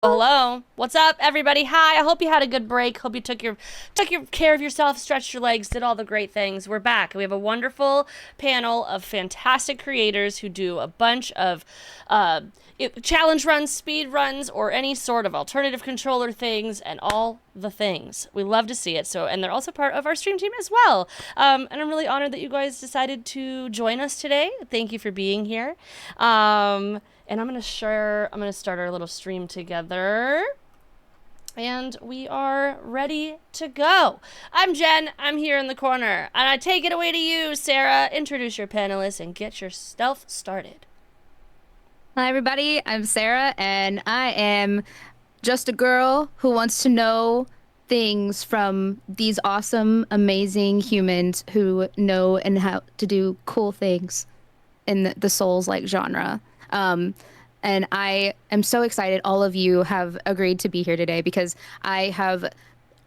Hello. What's up, everybody? Hi. I hope you had a good break. Hope you took your care of yourself, stretched your legs, did all the great things. We're back. We have a wonderful panel of fantastic creators who do a bunch of uh, challenge runs, speed runs, or any sort of alternative controller things, and all the things. We love to see it. So, and they're also part of our stream team as well. And I'm really honored that you guys decided to join us today. Thank you for being here. And I'm gonna start our little stream together. And we are ready to go. I'm Jen. I'm here in the corner. And I take it away to you, Sarah. Introduce your panelists and get your stealth started. Hi, everybody. I'm Sarah, and I am just a girl who wants to know things from these awesome, amazing humans who know and how to do cool things in the Souls-like genre. Um, and I am so excited all of you have agreed to be here today because I have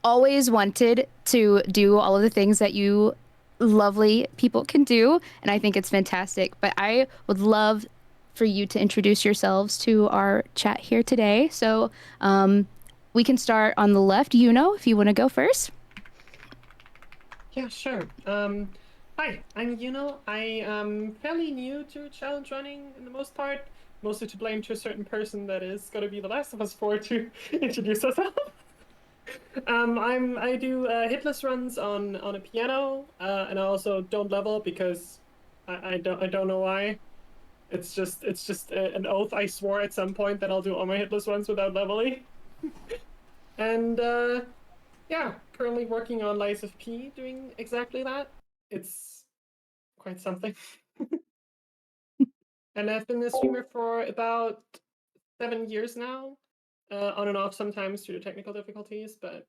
always wanted to do all of the things that you lovely people can do, and I think it's fantastic. But I would love for you to introduce yourselves to our chat here today. So we can start on the left. If you want to go first. Yeah, sure. Hi, I'm Yuno. I am fairly new to challenge running in the most part, mostly to blame to a certain person that is going to be the last of us four to introduce herself. I do hitless runs on a piano, and I also don't level because I don't know why. It's just an oath I swore at some point that I'll do all my hitless runs without leveling. And yeah, currently working on Lies of P, doing exactly that. It's quite something. And I've been a streamer for about 7 years now, on and off sometimes due to technical difficulties, but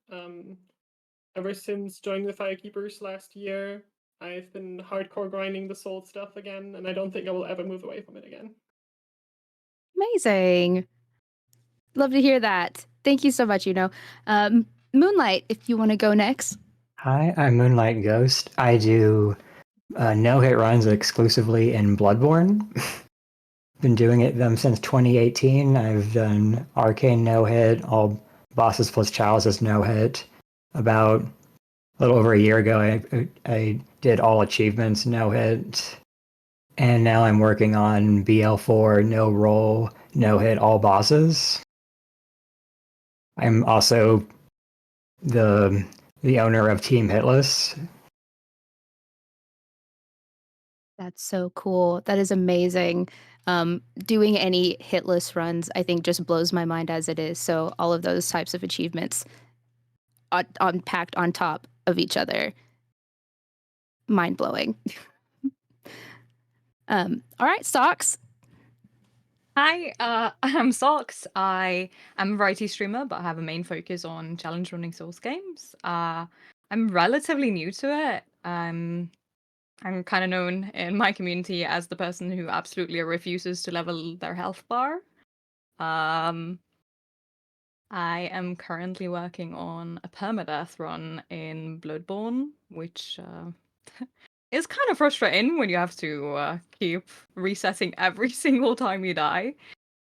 ever since joining the Firekeepers last year, I've been hardcore grinding the soul stuff again, and I don't think I will ever move away from it again. Amazing. Love to hear that. Thank you so much, Moonlight, if you want to go next. Hi, I'm Moonlight Ghost. I do no-hit runs exclusively in Bloodborne. Been doing it since 2018. I've done Arcane no-hit, all bosses plus chalices no-hit. About a little over a year ago, I did all achievements no-hit. And now I'm working on BL4, no roll, no-hit, all bosses. I'm also the owner of Team Hitless. That's so cool. That is amazing. Doing any hitless runs, I think, just blows my mind as it is. So all of those types of achievements packed on top of each other, mind blowing. All right, Socks. Hi, I'm Socks. I am a variety streamer, but I have a main focus on challenge running Souls games. I'm relatively new to it. I'm kind of known in my community as the person who absolutely refuses to level their health bar. Um, I am currently working on a permadeath run in Bloodborne, which is kind of frustrating when you have to keep resetting every single time you die.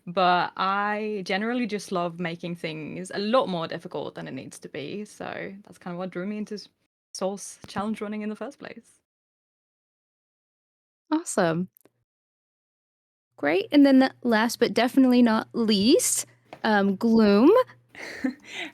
But I generally just love making things a lot more difficult than it needs to be. So that's kind of what drew me into Souls challenge running in the first place. Awesome. Great. And then last but definitely not least, Gloom.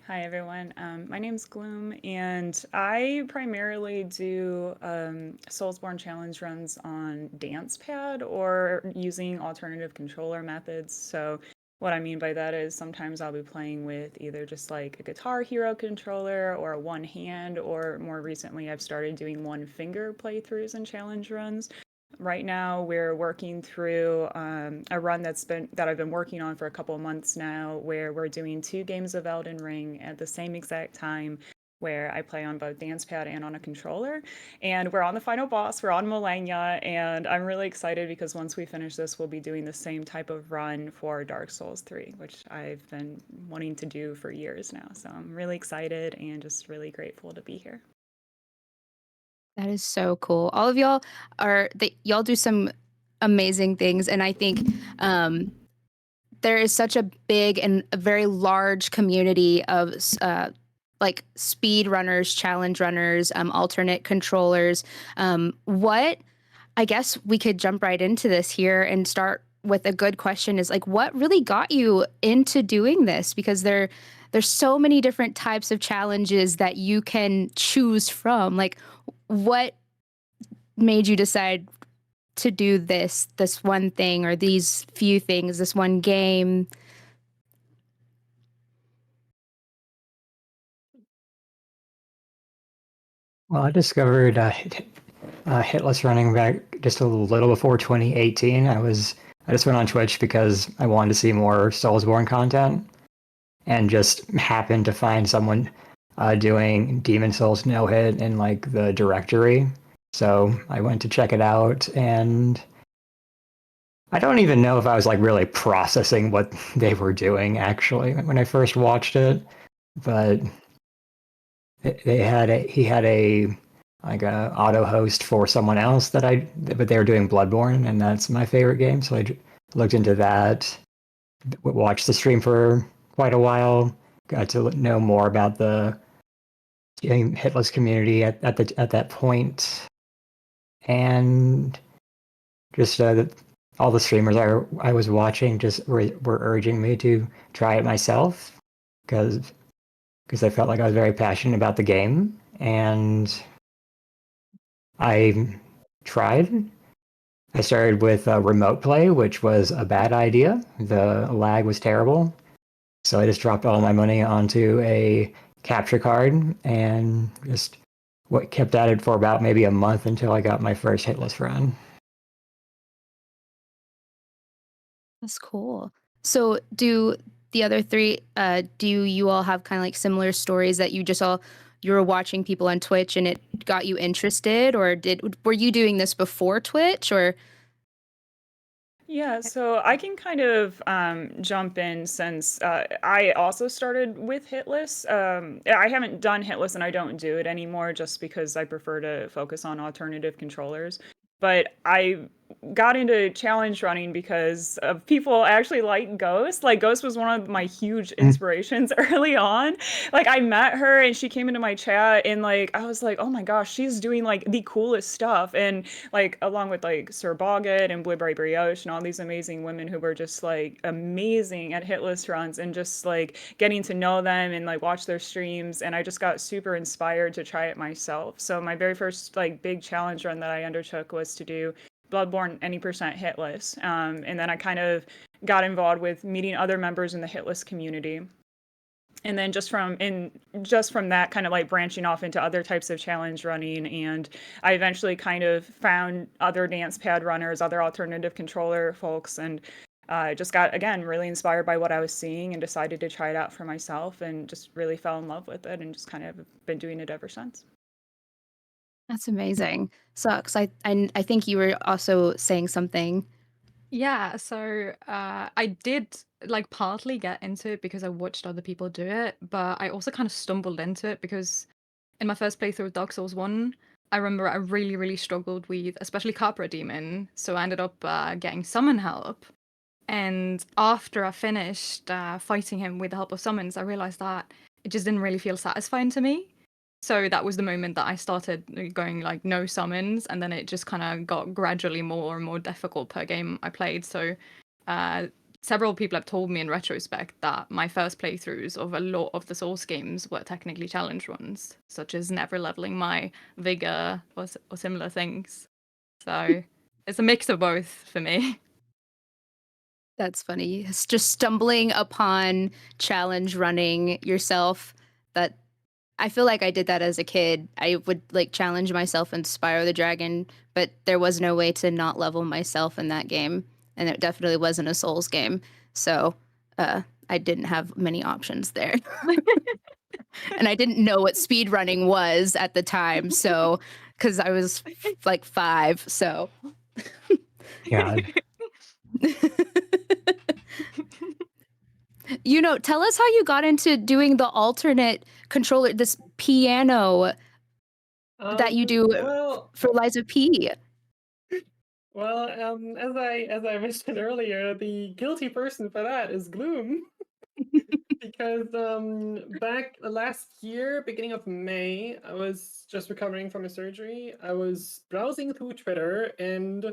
Hi everyone, my name's Gloom, and I primarily do Soulsborne challenge runs on dance pad or using alternative controller methods. So what I mean by that is sometimes I'll be playing with either just like a Guitar Hero controller or a one hand, or more recently I've started doing one finger playthroughs and challenge runs. Right now, we're working through a run that I've been working on for a couple of months now, where we're doing 2 games of Elden Ring at the same exact time, where I play on both dance pad and on a controller. And we're on the final boss. We're on Millennia, and I'm really excited because once we finish this, we'll be doing the same type of run for Dark Souls 3, which I've been wanting to do for years now. So I'm really excited and just really grateful to be here. That is so cool. All of y'all do some amazing things, and I think there is such a big and a very large community of like speed runners, challenge runners, alternate controllers. What, I guess we could jump right into this here and start with a good question is like, what really got you into doing this? Because there's so many different types of challenges that you can choose from. Like, what made you decide to do this one thing or these few things, this one game? Well, I discovered Hitless running back just a little before 2018. I just went on Twitch because I wanted to see more Soulsborne content, and just happened to find someone doing Demon Souls no hit in like the directory. So I went to check it out, and I don't even know if I was like really processing what they were doing actually when I first watched it, but he had a like a auto host for someone else but they were doing Bloodborne, and that's my favorite game. So I looked into that, watched the stream for quite a while, got to know more about the Hitless community at that point, and just all the streamers I was watching just were urging me to try it myself because I felt like I was very passionate about the game, and I tried. I started with remote play, which was a bad idea. The lag was terrible. So I just dropped all my money onto a capture card and just kept at it for about maybe a month until I got my first hitless run. That's cool. So do the other three, do you all have kind of like similar stories that you were watching people on Twitch and it got you interested, or were you doing this before Twitch, or? Yeah, so I can kind of jump in since I also started with Hitless. I haven't done Hitless and I don't do it anymore just because I prefer to focus on alternative controllers. But I got into challenge running because of people actually like Ghost. Like Ghost was one of my huge inspirations early on. Like I met her and she came into my chat and like I was like, oh my gosh, she's doing like the coolest stuff. And like along with like Sir Boggett and Blueberry Brioche and all these amazing women who were just like amazing at hitless runs, and just like getting to know them and like watch their streams, and I just got super inspired to try it myself. So my very first like big challenge run that I undertook was to do Bloodborne any percent hitless, and then I kind of got involved with meeting other members in the hitless community. And then just from that, kind of like branching off into other types of challenge running, and I eventually kind of found other dance pad runners, other alternative controller folks, and just got, again, really inspired by what I was seeing and decided to try it out for myself, and just really fell in love with it, and just kind of been doing it ever since. That's amazing. Sucks. I think you were also saying something. Yeah, so I did like partly get into it because I watched other people do it, but I also kind of stumbled into it because in my first playthrough of Dark Souls 1, I remember I really, really struggled with especially Capra Demon, so I ended up getting summon help. And after I finished fighting him with the help of summons, I realized that it just didn't really feel satisfying to me. So that was the moment that I started going like no summons, and then it just kind of got gradually more and more difficult per game I played. So several people have told me in retrospect that my first playthroughs of a lot of the Souls games were technically challenge runs, such as never leveling my vigor or similar things. So it's a mix of both for me. That's funny. It's just stumbling upon challenge running yourself. That I feel like I did that as a kid. I would like challenge myself in Spyro the Dragon, but there was no way to not level myself in that game, and it definitely wasn't a Souls game. So I didn't have many options there. And I didn't know what speedrunning was at the time, so because I was like 5, so God. Tell us how you got into doing the alternate controller, this piano that you do Well, for Liza P. Well, as I mentioned earlier, the guilty person for that is Gloom. Because back last year, beginning of May, I was just recovering from a surgery. I was browsing through Twitter, and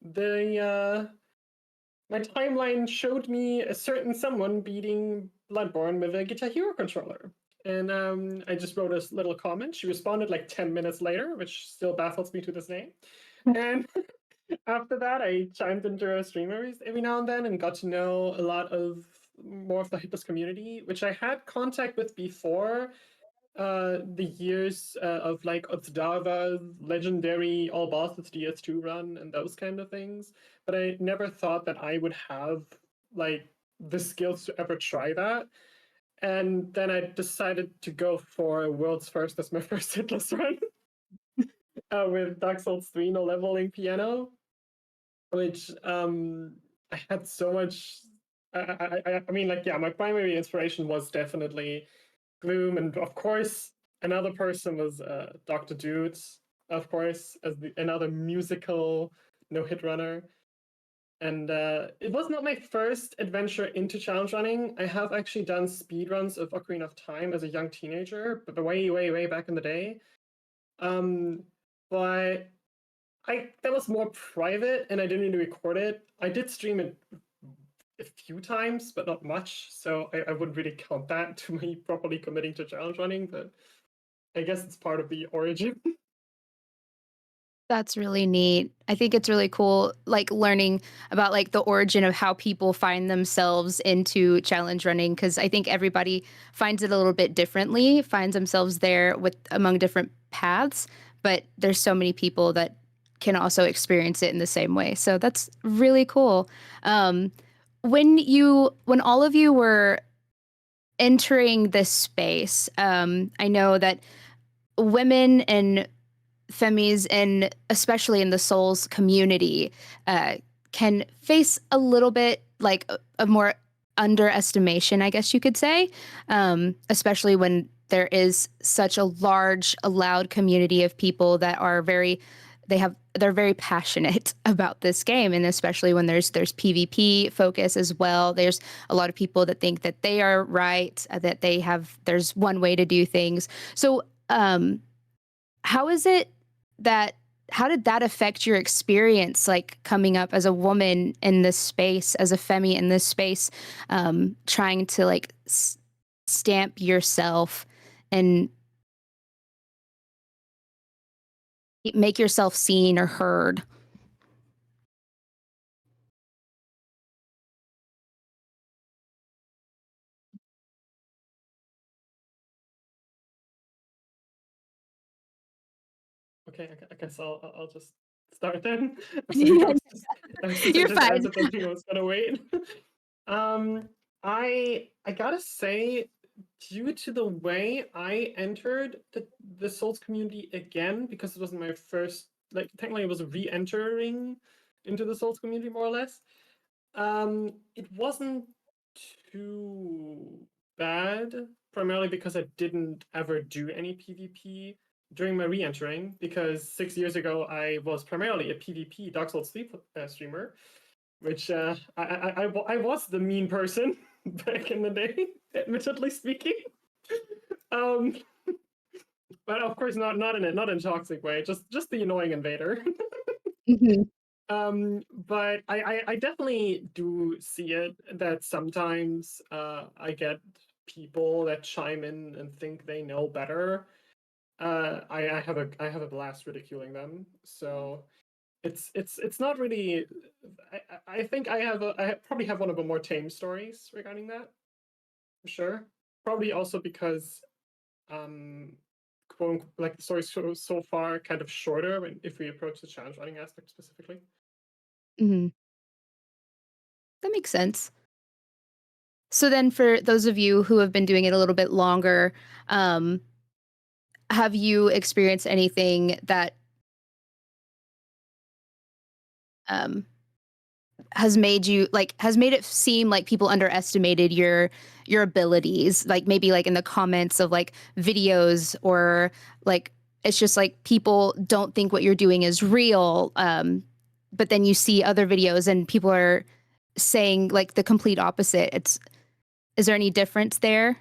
the my timeline showed me a certain someone beating Bloodborne with a Guitar Hero controller. And I just wrote a little comment. She responded like 10 minutes later, which still baffles me to this day. And after that, I chimed into her streamers every now and then and got to know a lot of more of the Hitless community, which I had contact with before the years of like Otzdava's legendary All Bosses DS2 run and those kind of things. But I never thought that I would have like the skills to ever try that. And then I decided to go for World's First as my first Hitless run with Dark Souls 3 no leveling piano, which I had so much. I mean, like, yeah, my primary inspiration was definitely Gloom, and of course, another person was Dr. Dudes, of course, as another musical no-hit runner. And it was not my first adventure into challenge running. I have actually done speedruns of Ocarina of Time as a young teenager, but way, way, way back in the day. But that was more private, and I didn't really record it. I did stream it a few times, but not much, so I wouldn't really count that to me properly committing to challenge running, but I guess it's part of the origin. That's really neat. I think it's really cool, like learning about like the origin of how people find themselves into challenge running, because I think everybody finds it a little bit differently, finds themselves there with among different paths, but there's so many people that can also experience it in the same way. So that's really cool. When all of you were entering this space, I know that women and Femmes, and especially in the Souls community, can face a little bit like a more underestimation, I guess you could say, especially when there is such a loud community of people that are they're very passionate about this game, and especially when there's PvP focus as well. There's a lot of people that think that they are right, that there's one way to do things. So, how is it that how did that affect your experience, like coming up as a woman in this space, as a femme in this space, trying to like stamp yourself and make yourself seen or heard? Okay, I guess I'll just start then. I'm sorry, I was You're just fine. answered thinking I was gonna wait. I gotta say, due to the way I entered the Souls community again, because it wasn't my first, like technically it was re-entering into the Souls community more or less. It wasn't too bad, primarily because I didn't ever do any PvP during my re-entering, because 6 years ago I was primarily a PvP Dark Souls 3 streamer, which I was the mean person back in the day, admittedly speaking. Um, but of course not in a toxic way, just the annoying invader. Mhm. But I definitely do see it that sometimes I get people that chime in and think they know better. I have a blast ridiculing them. So it's not really. I think I probably have one of the more tame stories regarding that, for sure. Probably also because like the story's so far kind of shorter if we approach the challenge running aspect specifically. Mhm. That makes sense. So then, for those of you who have been doing it a little bit longer, um, have you experienced anything that um, has made it seem like people underestimated your abilities, like maybe like in the comments of like videos, or like it's just like people don't think what you're doing is real, but then you see other videos and people are saying like the complete opposite. Is there any difference there?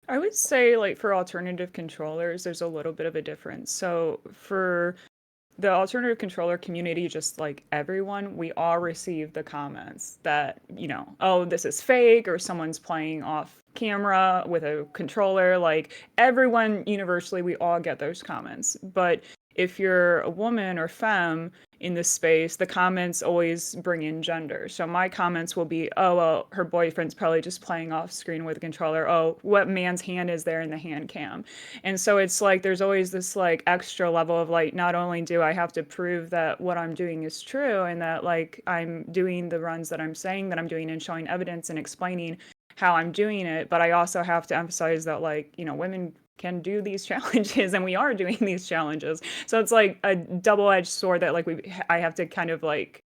I would say, like, for alternative controllers, there's a little bit of a difference. So for the alternative controller community, just like everyone, we all receive the comments that, oh, this is fake, or someone's playing off camera with a controller. Like, everyone, universally, we all get those comments. But if you're a woman or femme in this space, the comments always bring in gender. So my comments will be, oh, well, her boyfriend's probably just playing off screen with a controller. Oh, what man's hand is there in the hand cam? And so it's like there's always this like extra level of like, not only do I have to prove that what I'm doing is true and that like I'm doing the runs that I'm saying that I'm doing and showing evidence and explaining how I'm doing it, but I also have to emphasize that like, women can do these challenges and we are doing these challenges. So it's like a double-edged sword that like I have to kind of like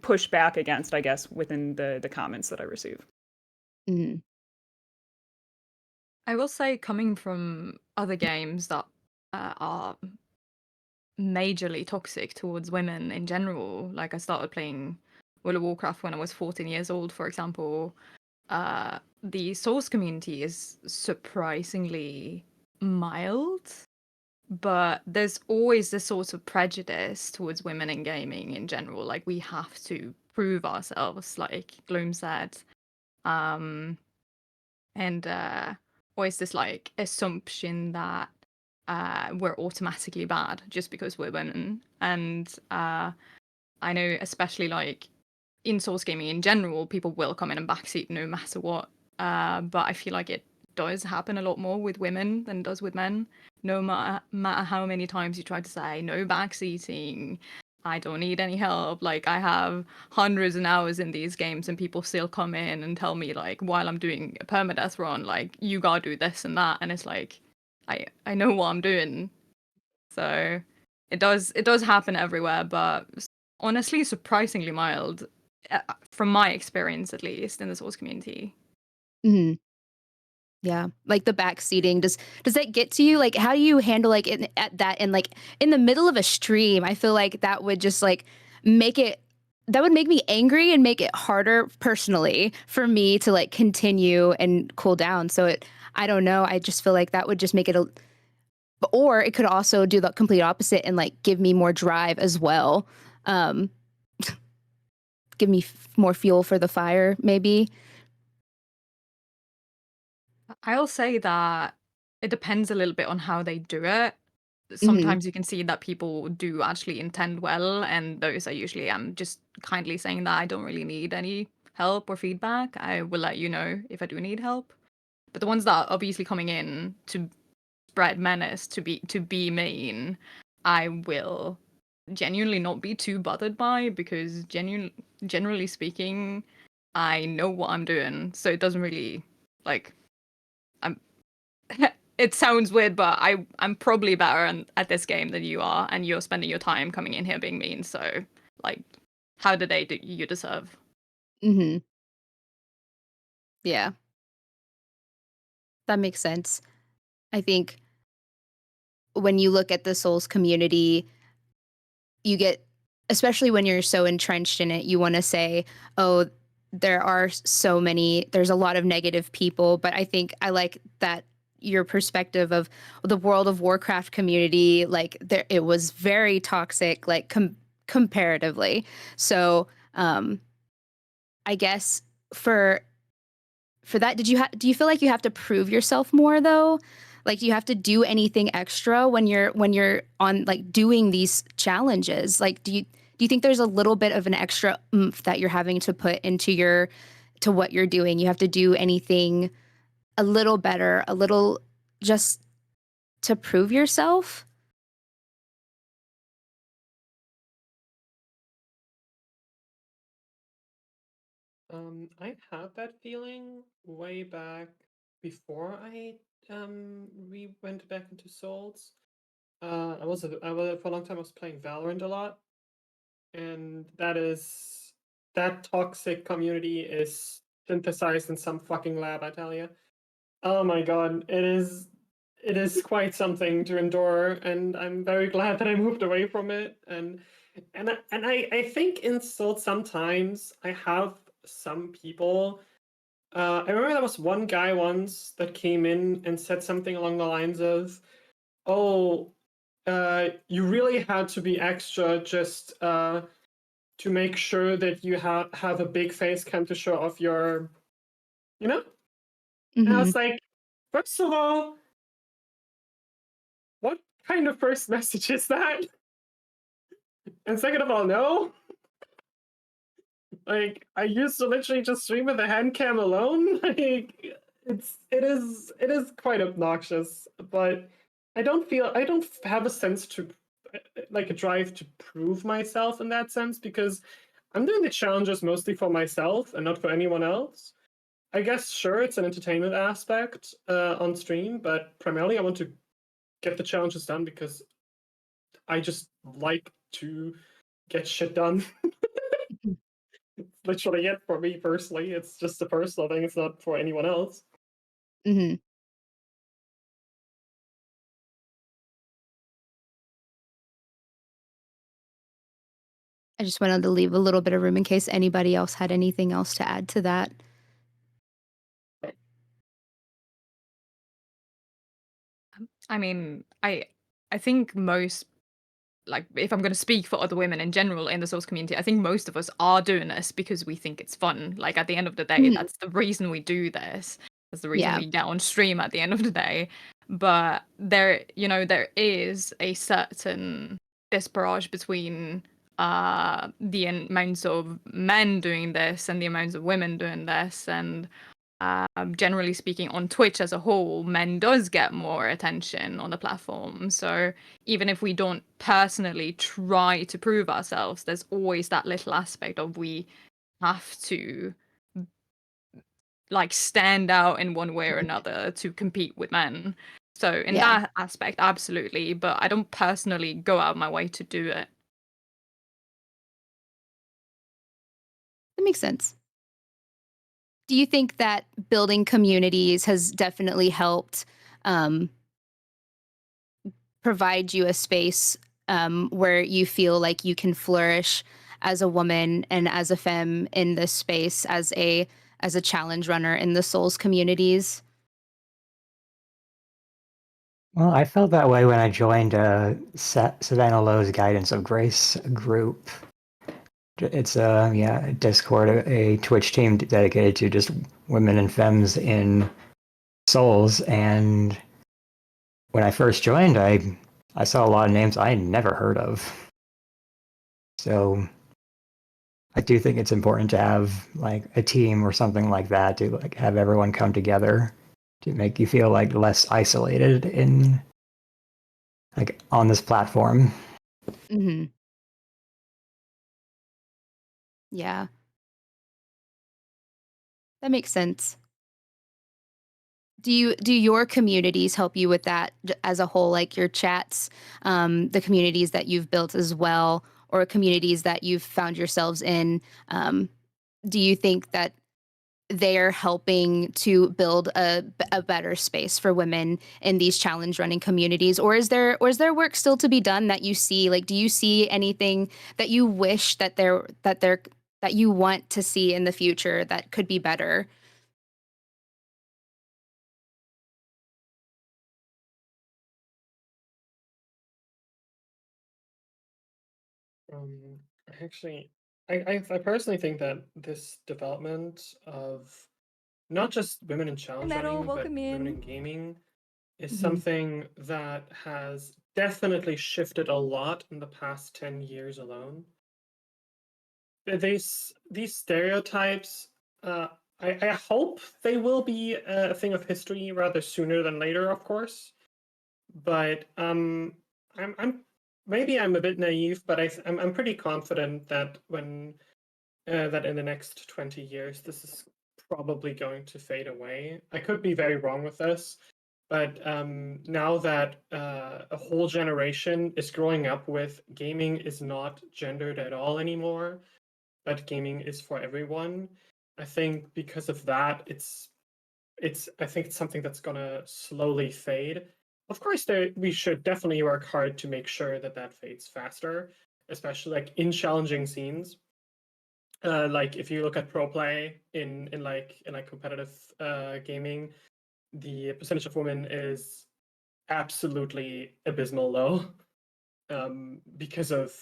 push back against, I guess, within the comments that I receive. Mm-hmm. I will say, coming from other games that are majorly toxic towards women in general, like I started playing World of Warcraft when I was 14 years old, for example. The Souls community is surprisingly mild, but there's always this sort of prejudice towards women in gaming in general. Like, we have to prove ourselves, like Gloom said. And always this like assumption that we're automatically bad just because we're women. And I know, especially like in Souls gaming in general, people will come in and backseat no matter what. But I feel like it does happen a lot more with women than it does with men. No matter how many times you try to say no backseating, I don't need any help. Like, I have hundreds of hours in these games and people still come in and tell me, like, while I'm doing a permadeath run, like, you gotta do this and that. And it's like, I know what I'm doing. So it does happen everywhere, but honestly, surprisingly mild, from my experience, at least, in the Souls community. Mm-hmm. Yeah, like the backseating. Does that get to you? Like, how do you handle like at that and like in the middle of a stream? I feel like that would just like make it. That would make me angry and make it harder personally for me to like continue and cool down. So I don't know. I just feel like that would just make it or it could also do the complete opposite and like give me more drive as well. Give me more fuel for the fire, maybe. I'll say that it depends a little bit on how they do it. Mm-hmm. Sometimes you can see that people do actually intend well, and those are usually just kindly saying that I don't really need any help or feedback. I will let you know if I do need help. But the ones that are obviously coming in to spread menace, to be mean, I will genuinely not be too bothered by, because generally speaking, I know what I'm doing, so it doesn't really like. I'm. It sounds weird, but I'm probably better at this game than you are, and you're spending your time coming in here being mean. So, like, how do you deserve? Mm-hmm. Yeah, that makes sense. I think when you look at the Souls community, you get, especially when you're so entrenched in it, you want to say, oh, there's a lot of negative people. But I think I like that your perspective of the World of Warcraft community, like it was very toxic, like comparatively. So I guess for that, do you feel like you have to prove yourself more though? Like, do you have to do anything extra when you're on like doing these challenges? Like, do you think there's a little bit of an extra oomph that you're having to put into to what you're doing? You have to do anything a little better, a little just to prove yourself? I had that feeling way back before I went back into Souls. I was for a long time I was playing Valorant a lot, and that toxic community is synthesized in some fucking lab, I tell you. Oh my god, it is quite something to endure, and I'm very glad that I moved away from it. I think in still sometimes I have some people. I remember there was one guy once that came in and said something along the lines of, "Oh, you really had to be extra just to make sure that you have a big face cam to show off your, you know." And I Hmm. was like, first of all, what kind of first message is that? And second of all, no. Like, I used to literally just stream with a hand cam alone. Like, it is quite obnoxious, but I don't have a sense to like a drive to prove myself in that sense, because I'm doing the challenges mostly for myself and not for anyone else. I guess sure it's an entertainment aspect on stream, but primarily I want to get the challenges done because I just like to get shit done. Literally it for me personally. It's just a personal thing. It's not for anyone else. Hmm. I just wanted to leave a little bit of room in case anybody else had anything else to add to that. I mean, I think most, like, if I'm going to speak for other women in general in the Souls community, I think most of us are doing this because we think it's fun. Like, at the end of the day, Mhm. that's the reason we do this. That's the reason Yeah. we get on stream at the end of the day. But there is a certain disparage between the amounts of men doing this and the amounts of women doing this. And generally speaking, on Twitch as a whole, men does get more attention on the platform. So even if we don't personally try to prove ourselves, there's always that little aspect of we have to like stand out in one way or another to compete with men. So in Yeah. that aspect, absolutely, but I don't personally go out of my way to do it. That makes sense. Do you think that building communities has definitely helped um, provide you a space where you feel like you can flourish as a woman and as a femme in this space as a challenge runner in the Souls communities? Well, I felt that way when I joined Savannah Lowe's Guidance of Grace group. It's a Discord, a Twitch team dedicated to just women and femmes in Souls. And when I first joined, I saw a lot of names I never heard of. So I do think it's important to have like a team or something like that to like have everyone come together to make you feel like less isolated in like on this platform. Hmm. Yeah, that makes sense. Do your communities help you with that as a whole, like your chats, the communities that you've built as well, or communities that you've found yourselves in? Um, do you think that they're helping to build a better space for women in these challenge running communities, or is there work still to be done that you see? Like, do you see anything that you wish that you want to see in the future that could be better? Um, Actually, I personally think that this development of not just women in Hi, challenge Metal. running, but Welcome women in. in gaming is Mhm. something that has definitely shifted a lot in the past 10 years alone. These stereotypes, I hope they will be a thing of history rather sooner than later, of course. But I'm maybe I'm a bit naive, but I'm pretty confident that that in the next 20 years, this is probably going to fade away. I could be very wrong with this, but now that a whole generation is growing up with gaming is not gendered at all anymore, but gaming is for everyone, I think because of that, I think it's something that's gonna slowly fade. of course, we should definitely work hard to make sure that that fades faster, especially like in challenging scenes. Like if you look at pro play in competitive gaming, the percentage of women is absolutely abysmal low, because of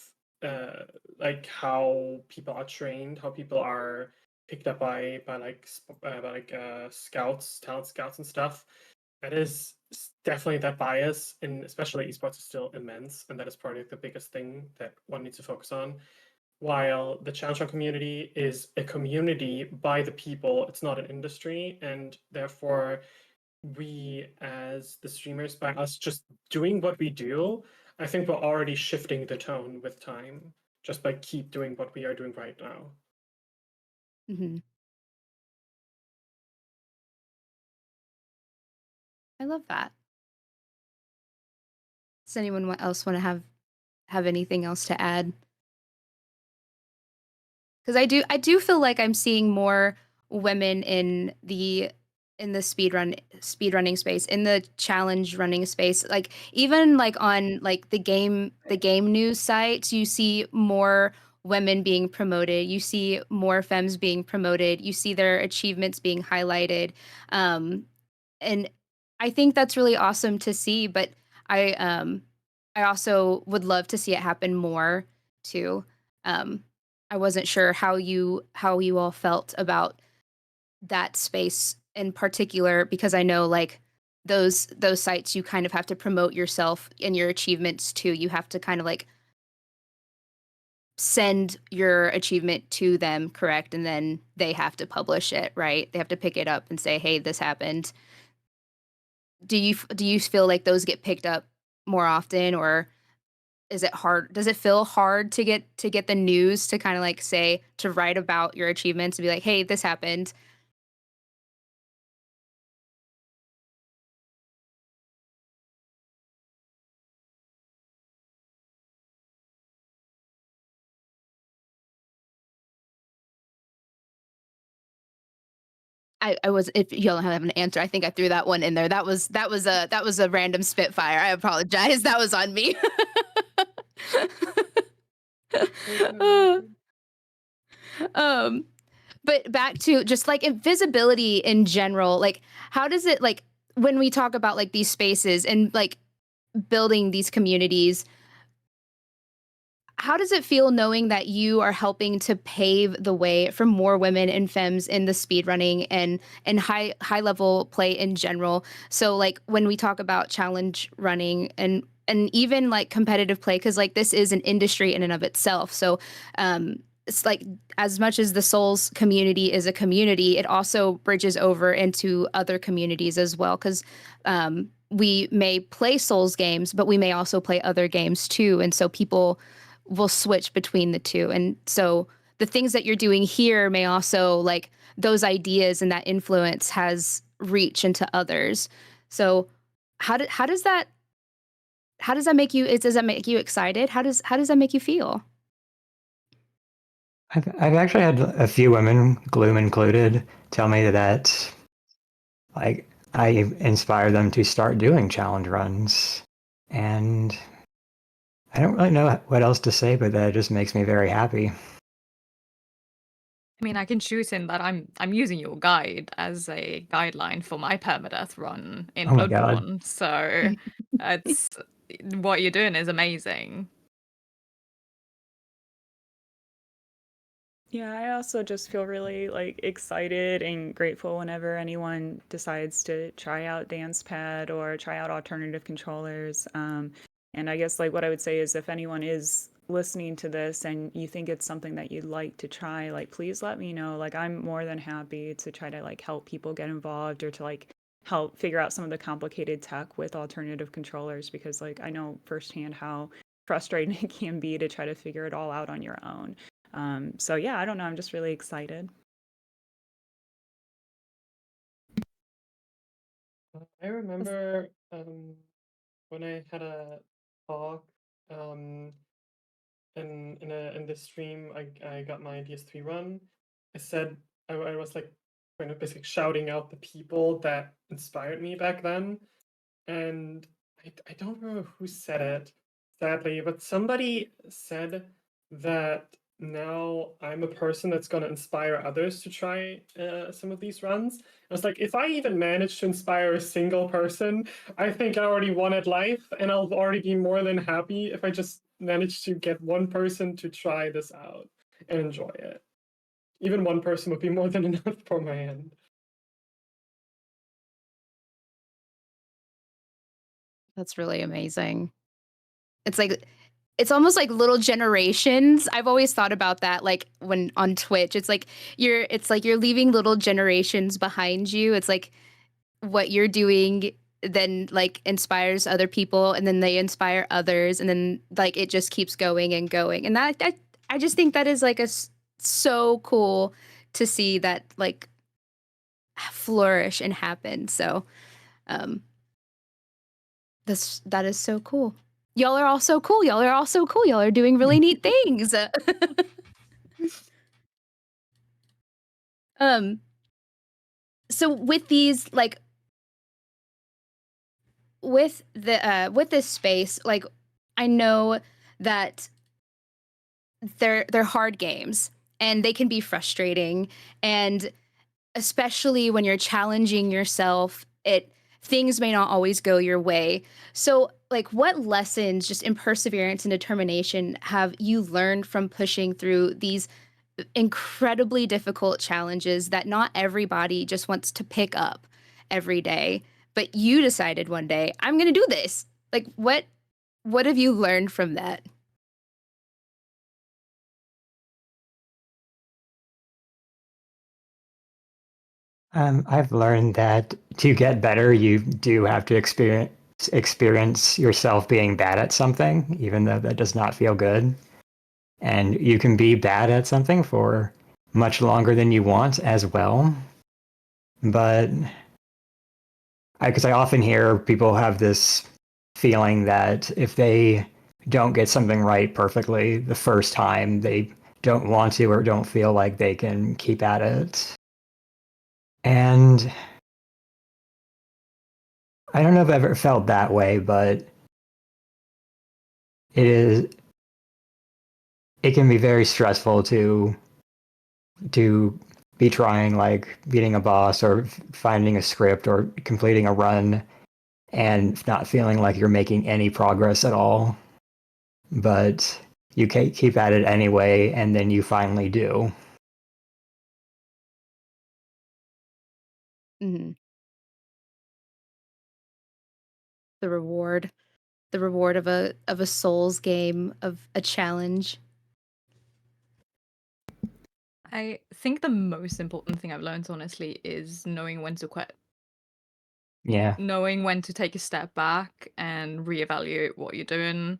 like how people are trained, how people are picked up by scouts, talent scouts and stuff. That is definitely that bias, and especially esports is still immense, and that is probably the biggest thing that one needs to focus on. While the challenge run community is a community by the people, it's not an industry, and therefore we as the streamers, by us just doing what we do, I think we're already shifting the tone with time just by keep doing what we are doing right now. Hmm. I love that. Does anyone else want to have anything else to add? Because I do feel like I'm seeing more women in the speedrunning space, in the challenge running space. Like even like on like the game news sites, you see more women being promoted. You see more femmes being promoted. You see their achievements being highlighted. And I think that's really awesome to see, but I also would love to see it happen more too. Um I wasn't sure how you all felt about that space in particular, because I know like those sites you kind of have to promote yourself and your achievements too. You have to kind of like send your achievement to them, correct? And then they have to publish it, right? They have to pick it up and say, "Hey, this happened." Do you feel like those get picked up more often, or is it hard? Does it feel hard to get the news to kind of like say, to write about your achievements and be like, "Hey, this happened." I was, if you don't have an answer, I think I threw that one in there. That was a random spitfire. I apologize. That was on me. um, but back to just like invisibility in general, like how does it, like when we talk about like these spaces and like building these communities, how does it feel knowing that you are helping to pave the way for more women and femmes in the speedrunning and high level play in general? So like when we talk about challenge running and even like competitive play, because like this is an industry in and of itself. So it's like as much as the Souls community is a community, it also bridges over into other communities as well. Because we may play Souls games, but we may also play other games too. And so people will switch between the two. And so the things that you're doing here may also, like those ideas and that influence has reach into others. So how does that make you, does that make you excited? How does that make you feel? I've actually had a few women, Gloom included, tell me that like I inspire them to start doing challenge runs, and I don't really know what else to say, but that just makes me very happy. I mean, I can shoot in that I'm using your guide as a guideline for my permadeath run in Oh my god. Bloodborne, so it's what you're doing is amazing. Yeah, I also just feel really like excited and grateful whenever anyone decides to try out DancePad or try out alternative controllers. And I guess like what I would say is if anyone is listening to this and you think it's something that you'd like to try, like please let me know. Like I'm more than happy to try to like help people get involved or to like help figure out some of the complicated tech with alternative controllers, because like I know firsthand how frustrating it can be to try to figure it all out on your own. So yeah, I don't know. I'm just really excited. I remember when I had a talk in this stream, I got my DS3 run. I said I was like kind of basically shouting out the people that inspired me back then, and I don't remember who said it, sadly, but somebody said that now I'm a person that's going to inspire others to try some of these runs. I was like, if I even manage to inspire a single person, I think I already won at life, and I'll already be more than happy if I just manage to get one person to try this out and enjoy it. Even one person would be more than enough for my end. That's really amazing. It's like it's almost like little generations. I've always thought about that, like when on Twitch, it's like you're leaving little generations behind you. It's like what you're doing then like inspires other people, and then they inspire others, and then like it just keeps going and going. And I just think that is like so cool to see that like flourish and happen. So that is so cool. Y'all are all so cool. Y'all are all so cool. Y'all are doing really neat things. So with these like with this space, like I know that they're hard games and they can be frustrating, and especially when you're challenging yourself, things may not always go your way. So like what lessons just in perseverance and determination have you learned from pushing through these incredibly difficult challenges that not everybody just wants to pick up every day, but you decided one day, I'm going to do this? Like what have you learned from that? I've learned that to get better, you do have to experience yourself being bad at something, even though that does not feel good. And you can be bad at something for much longer than you want as well. But because I often hear people have this feeling that if they don't get something right perfectly the first time, they don't want to or don't feel like they can keep at it. And I don't know if I've ever felt that way, but it can be very stressful to be trying like beating a boss or finding a script or completing a run and not feeling like you're making any progress at all. But you keep at it anyway, and then you finally do. Mm-hmm. The reward of a Souls game, of a challenge. I think the most important thing I've learned, honestly, is knowing when to quit. Yeah. Knowing when to take a step back and reevaluate what you're doing,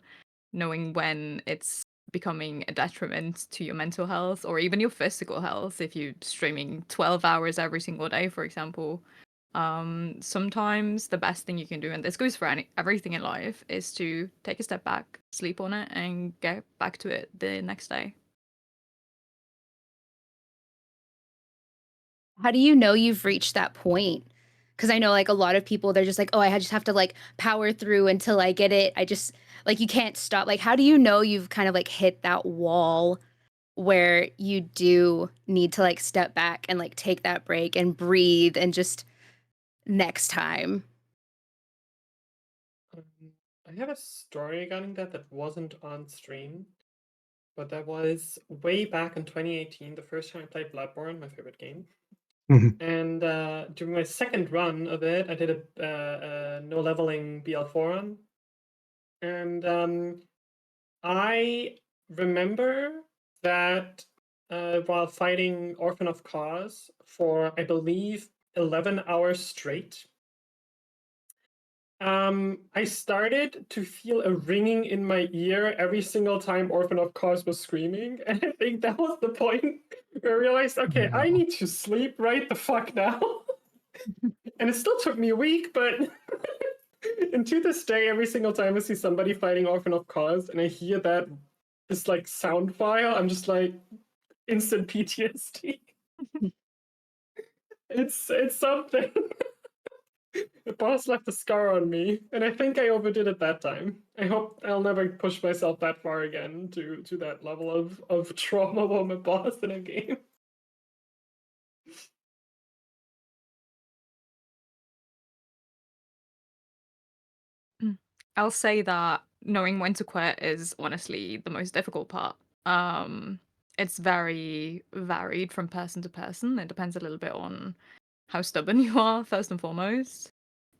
knowing when it's becoming a detriment to your mental health or even your physical health if you're streaming 12 hours every single day, for example. Sometimes the best thing you can do, and this goes for everything in life, is to take a step back, sleep on it, and get back to it the next day. How do you know you've reached that point? Because I know like a lot of people, they're just like, oh, I just have to like power through until I get it. I just like, you can't stop. Like, how do you know you've kind of like hit that wall where you do need to like step back and like take that break and breathe and just next time? I have a story regarding that wasn't on stream, but that was way back in 2018, the first time I played Bloodborne, my favorite game. And during my second run of it, I did a no leveling BL4 run. And I remember that while fighting Orphan of Cause for, I believe, 11 hours straight, I started to feel a ringing in my ear every single time Orphan of Cause was screaming. And I think that was the point where I realized, okay, I need to sleep right the fuck now. And it still took me a week, but and to this day, every single time I see somebody fighting Orphan of Cause and I hear this like sound file, I'm just like instant PTSD. It's something. The boss left a scar on me, and I think I overdid it that time. I hope I'll never push myself that far again to that level of trauma from a boss in a game. I'll say that knowing when to quit is honestly the most difficult part. It's very varied from person to person. It depends a little bit on how stubborn you are, first and foremost.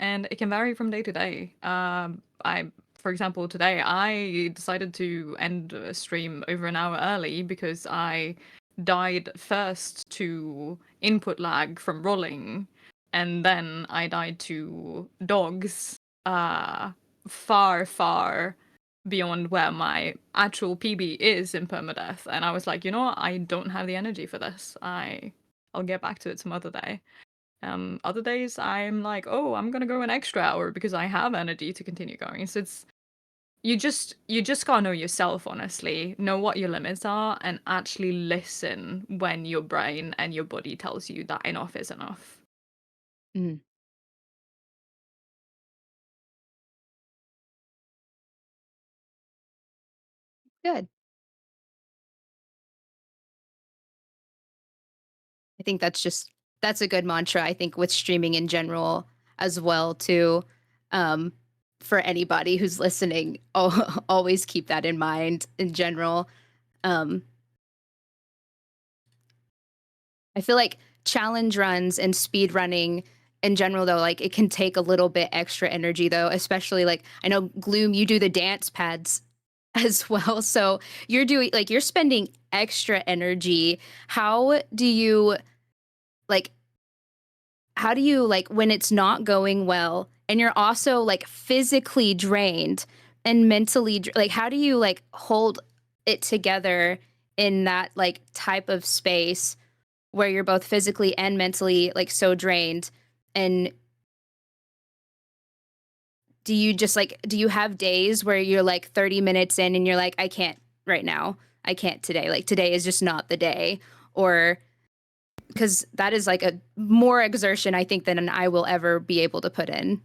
And it can vary from day to day. For example, today I decided to end a stream over an hour early because I died first to input lag from rolling, and then I died to dogs. Far, far beyond where my actual PB is in permadeath, and I was like, you know what? I don't have the energy for this. I'll get back to it some other day. Other days I'm like, oh, I'm gonna go an extra hour because I have energy to continue going. So it's you just gotta know yourself, honestly, know what your limits are, and actually listen when your brain and your body tells you that enough is enough. Mm. Good. I think that's a good mantra, I think, with streaming in general as well too. For anybody who's listening, always keep that in mind in general. I feel like challenge runs and speed running in general, though, like it can take a little bit extra energy, though, especially like I know Gloom, you do the dance pads as well. So you're spending extra energy. How do you like, when it's not going well and you're also like physically drained and mentally, like, how do you like hold it together in that like type of space where you're both physically and mentally like so drained? And do you have days where you're like 30 minutes in and you're like, I can't right now, I can't today, like today is just not the day? Or because that is like a more exertion, I think, than I will ever be able to put in.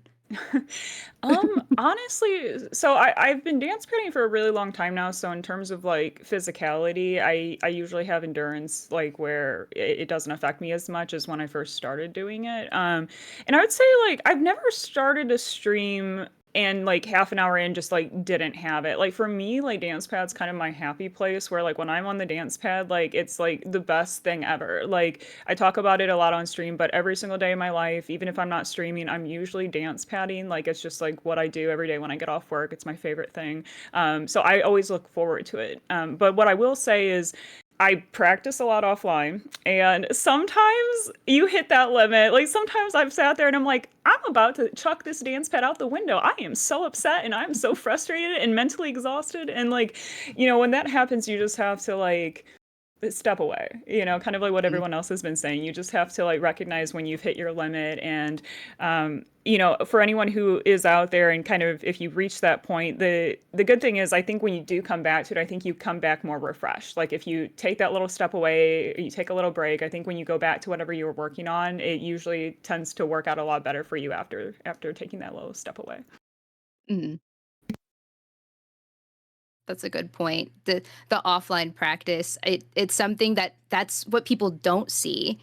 Honestly, so I've been dance padding for a really long time now. So in terms of like physicality, I usually have endurance like where it doesn't affect me as much as when I first started doing it. And I would say like I've never started a stream and like half an hour in just like didn't have it. Like for me, like dance pad's kind of my happy place where like when I'm on the dance pad, like it's like the best thing ever. Like I talk about it a lot on stream, but every single day of my life, even if I'm not streaming, I'm usually dance padding. Like it's just like what I do every day when I get off work. It's my favorite thing. So I always look forward to it. But what I will say is I practice a lot offline, and sometimes you hit that limit. Like sometimes I've sat there and I'm like, I'm about to chuck this dance pad out the window. I am so upset and I'm so frustrated and mentally exhausted. And like, when that happens, you just have to like step away, kind of like what everyone else has been saying. You just have to like recognize when you've hit your limit. And for anyone who is out there and kind of if you reach that point, the good thing is I think when you do come back to it, I think you come back more refreshed. Like if you take that little step away, you take a little break, I think when you go back to whatever you were working on, it usually tends to work out a lot better for you after taking that little step away. Mm. That's a good point. The offline practice, it's something that's what people don't see,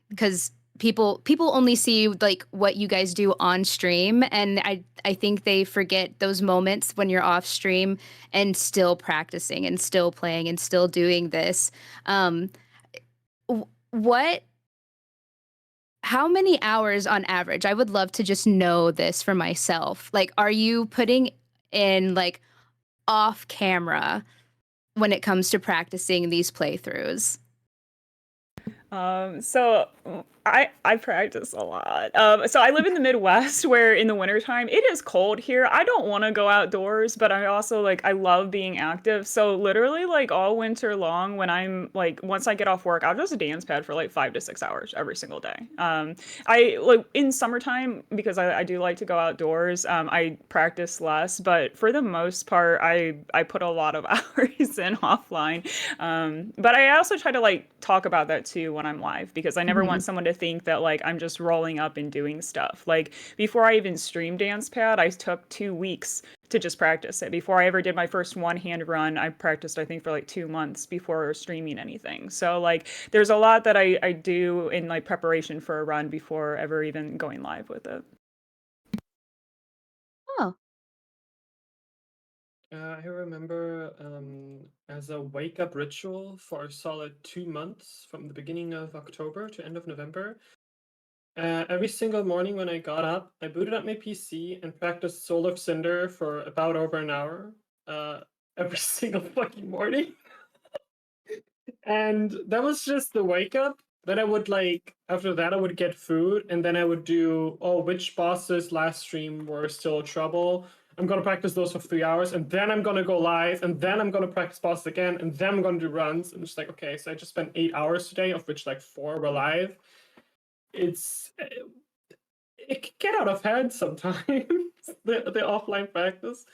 because people only see like what you guys do on stream, and I think they forget those moments when you're off stream and still practicing and still playing and still doing this. How many hours on average? I would love to just know this for myself. Like, are you putting in like off camera when it comes to practicing these playthroughs? So I practice a lot. So I live in the Midwest where in the wintertime it is cold here. I don't want to go outdoors, but I also like I love being active. So literally like all winter long when I'm like once I get off work, I'll just dance pad for like 5 to 6 hours every single day. I like in summertime because I do like to go outdoors. I practice less, but for the most part I put a lot of hours in offline. But I also try to like talk about that too when I'm live because I never want someone to think that like I'm just rolling up and doing stuff. Like before I even streamed Dance Pad, I took 2 weeks to just practice it. Before I ever did my first one-hand run, I practiced, I think, for like 2 months before streaming anything. So like there's a lot that I do in like preparation for a run before ever even going live with it. Oh, I remember as a wake-up ritual for a solid 2 months, from the beginning of October to end of November. Every single morning when I got up, I booted up my PC and practiced Soul of Cinder for about over an hour. Every single fucking morning. And that was just the wake up. Then I would after that I would get food, and then I would do, which bosses last stream were still trouble. I'm gonna practice those for 3 hours, and then I'm gonna go live, and then I'm gonna practice bosses again, and then I'm gonna do runs. And just okay, so I just spent 8 hours today, of which 4 were live. It can get out of hand sometimes. the offline practice.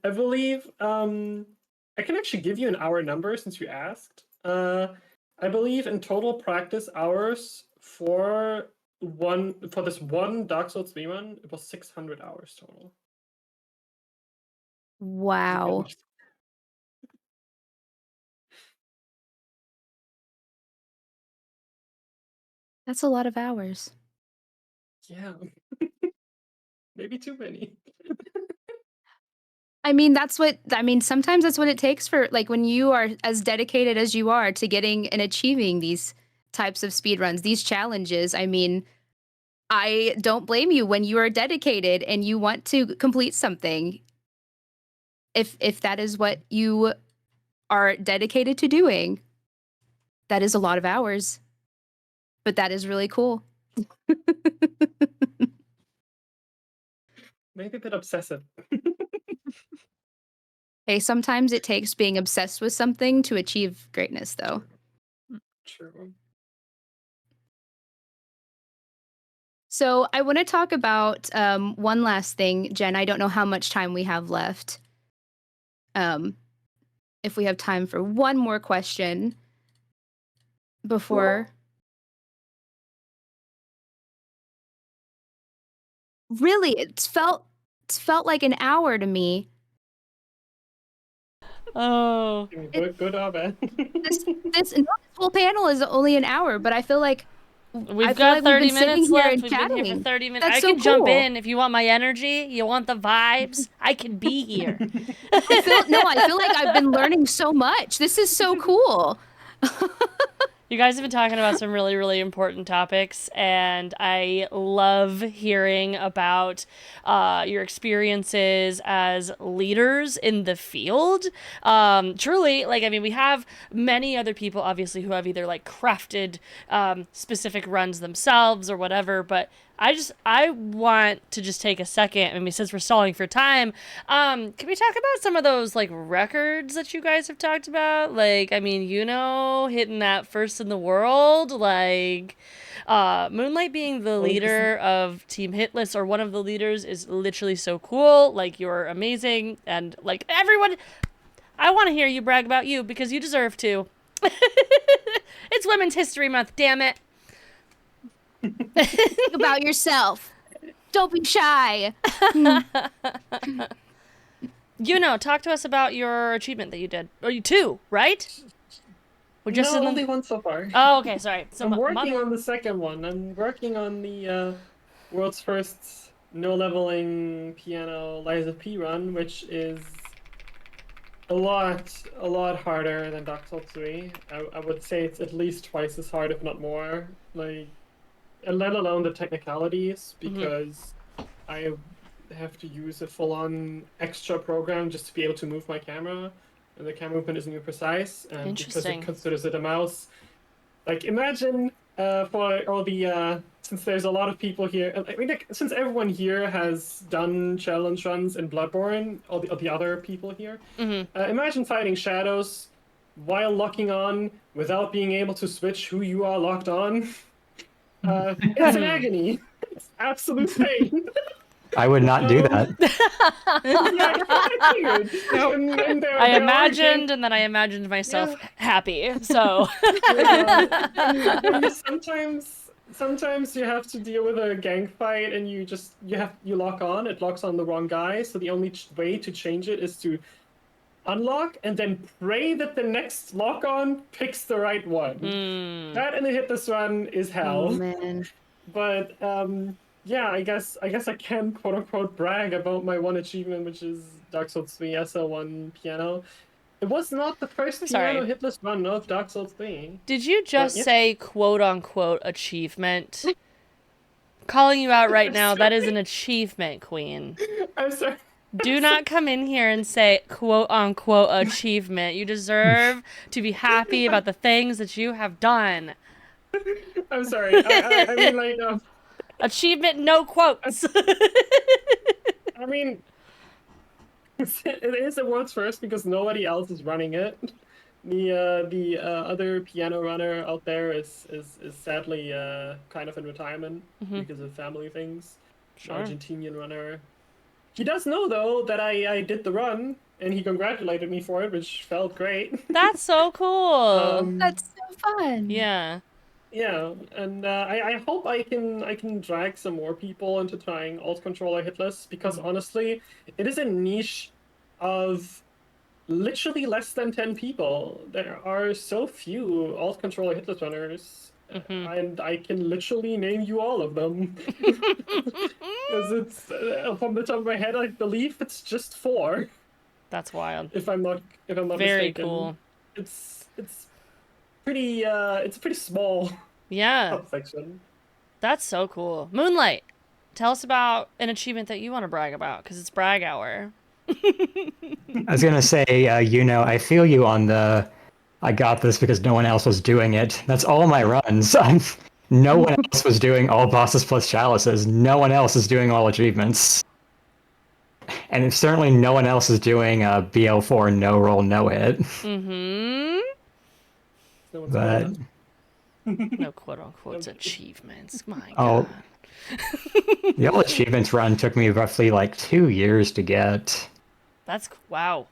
I believe I can actually give you an hour number since you asked. I believe in total practice hours for this one Dark Souls 3 run, it was 600 hours total. wow. That's a lot of hours. Yeah. Maybe too many. I mean, sometimes that's what it takes for, when you are as dedicated as you are to getting and achieving these types of speedruns, these challenges. I mean, I don't blame you when you are dedicated and you want to complete something. If that is what you are dedicated to doing, that is a lot of hours. But that is really cool. Maybe a bit obsessive. Hey, sometimes it takes being obsessed with something to achieve greatness, though. True. So I want to talk about one last thing, Jen. I don't know how much time we have left. If we have time for one more question before. Really, it's felt like an hour to me. Oh. Good or bad? This whole panel is only an hour, but I feel like We've got 30 minutes left. We've been here for 30 minutes. That's I so can jump cool. in if you want my energy. You want the vibes. I can be here. I feel like I've been learning so much. This is so cool. You guys have been talking about some really, really important topics, and I love hearing about your experiences as leaders in the field. Truly, we have many other people, obviously, who have either crafted specific runs themselves or whatever, but I want to just take a second, since we're stalling for time, can we talk about some of those, records that you guys have talked about? Hitting that first in the world, Moonlight being the leader of Team Hitless, or one of the leaders, is literally so cool. You're amazing, and, everyone, I want to hear you brag about you, because you deserve to. It's Women's History Month, damn it. Think about yourself. Don't be shy. Talk to us about your achievement that you did. Or you two, right? We're just only one so far. Oh, okay, sorry. So I'm working on the second one. I'm working on the world's first no leveling piano Liza P run, which is a lot harder than Dark Souls 3. I would say it's at least twice as hard, if not more. Let alone the technicalities, because I have to use a full-on extra program just to be able to move my camera, and the camera movement isn't even precise, and because it considers it a mouse. Imagine for all the since there's a lot of people here, since everyone here has done challenge runs in Bloodborne, all the other people here, imagine fighting shadows while locking on without being able to switch who you are locked on. It's an agony. It's absolute pain. I would not do that. I imagined, and then I imagined myself happy. So when you Sometimes you have to deal with a gang fight and you lock on. It locks on the wrong guy. So the only way to change it is to unlock and then pray that the next lock on picks the right one. That in the Hitless run is hell. Oh man. But yeah, I guess I can quote unquote brag about my one achievement, which is Dark Souls 3 SL1 piano. It was not the first piano hitless run of Dark Souls 3. Did you just say quote unquote achievement? Calling you out right now, that is an achievement, Queen. I'm sorry. Do not come in here and say quote unquote achievement. You deserve to be happy about the things that you have done. I'm sorry. I mean, like, achievement, no quotes. I mean, it is the world's first because nobody else is running it. The other piano runner out there is sadly kind of in retirement because of family things. Sure. Argentinian runner. He does know though that I did the run and he congratulated me for it, which felt great. That's so cool. That's so fun. Yeah. Yeah, and I hope I can drag some more people into trying alt controller hitless because honestly, it is a niche of literally less than 10 people. There are so few alt controller hitless runners, and I can literally name you all of them. Because it's from the top of my head, I believe it's just 4. That's wild. If I'm not Very mistaken. cool. It's pretty it's pretty small. Yeah. Section. That's so cool. Moonlight, tell us about an achievement that you want to brag about, because it's brag hour. I was going to say, I feel you on the, I got this because no one else was doing it. That's all my runs. No one else was doing all bosses plus chalices. No one else is doing all achievements. And certainly no one else is doing BL4 no roll, no hit. But... no quote-unquote achievements. My God. The all achievements run took me roughly like 2 years to get. That's wow.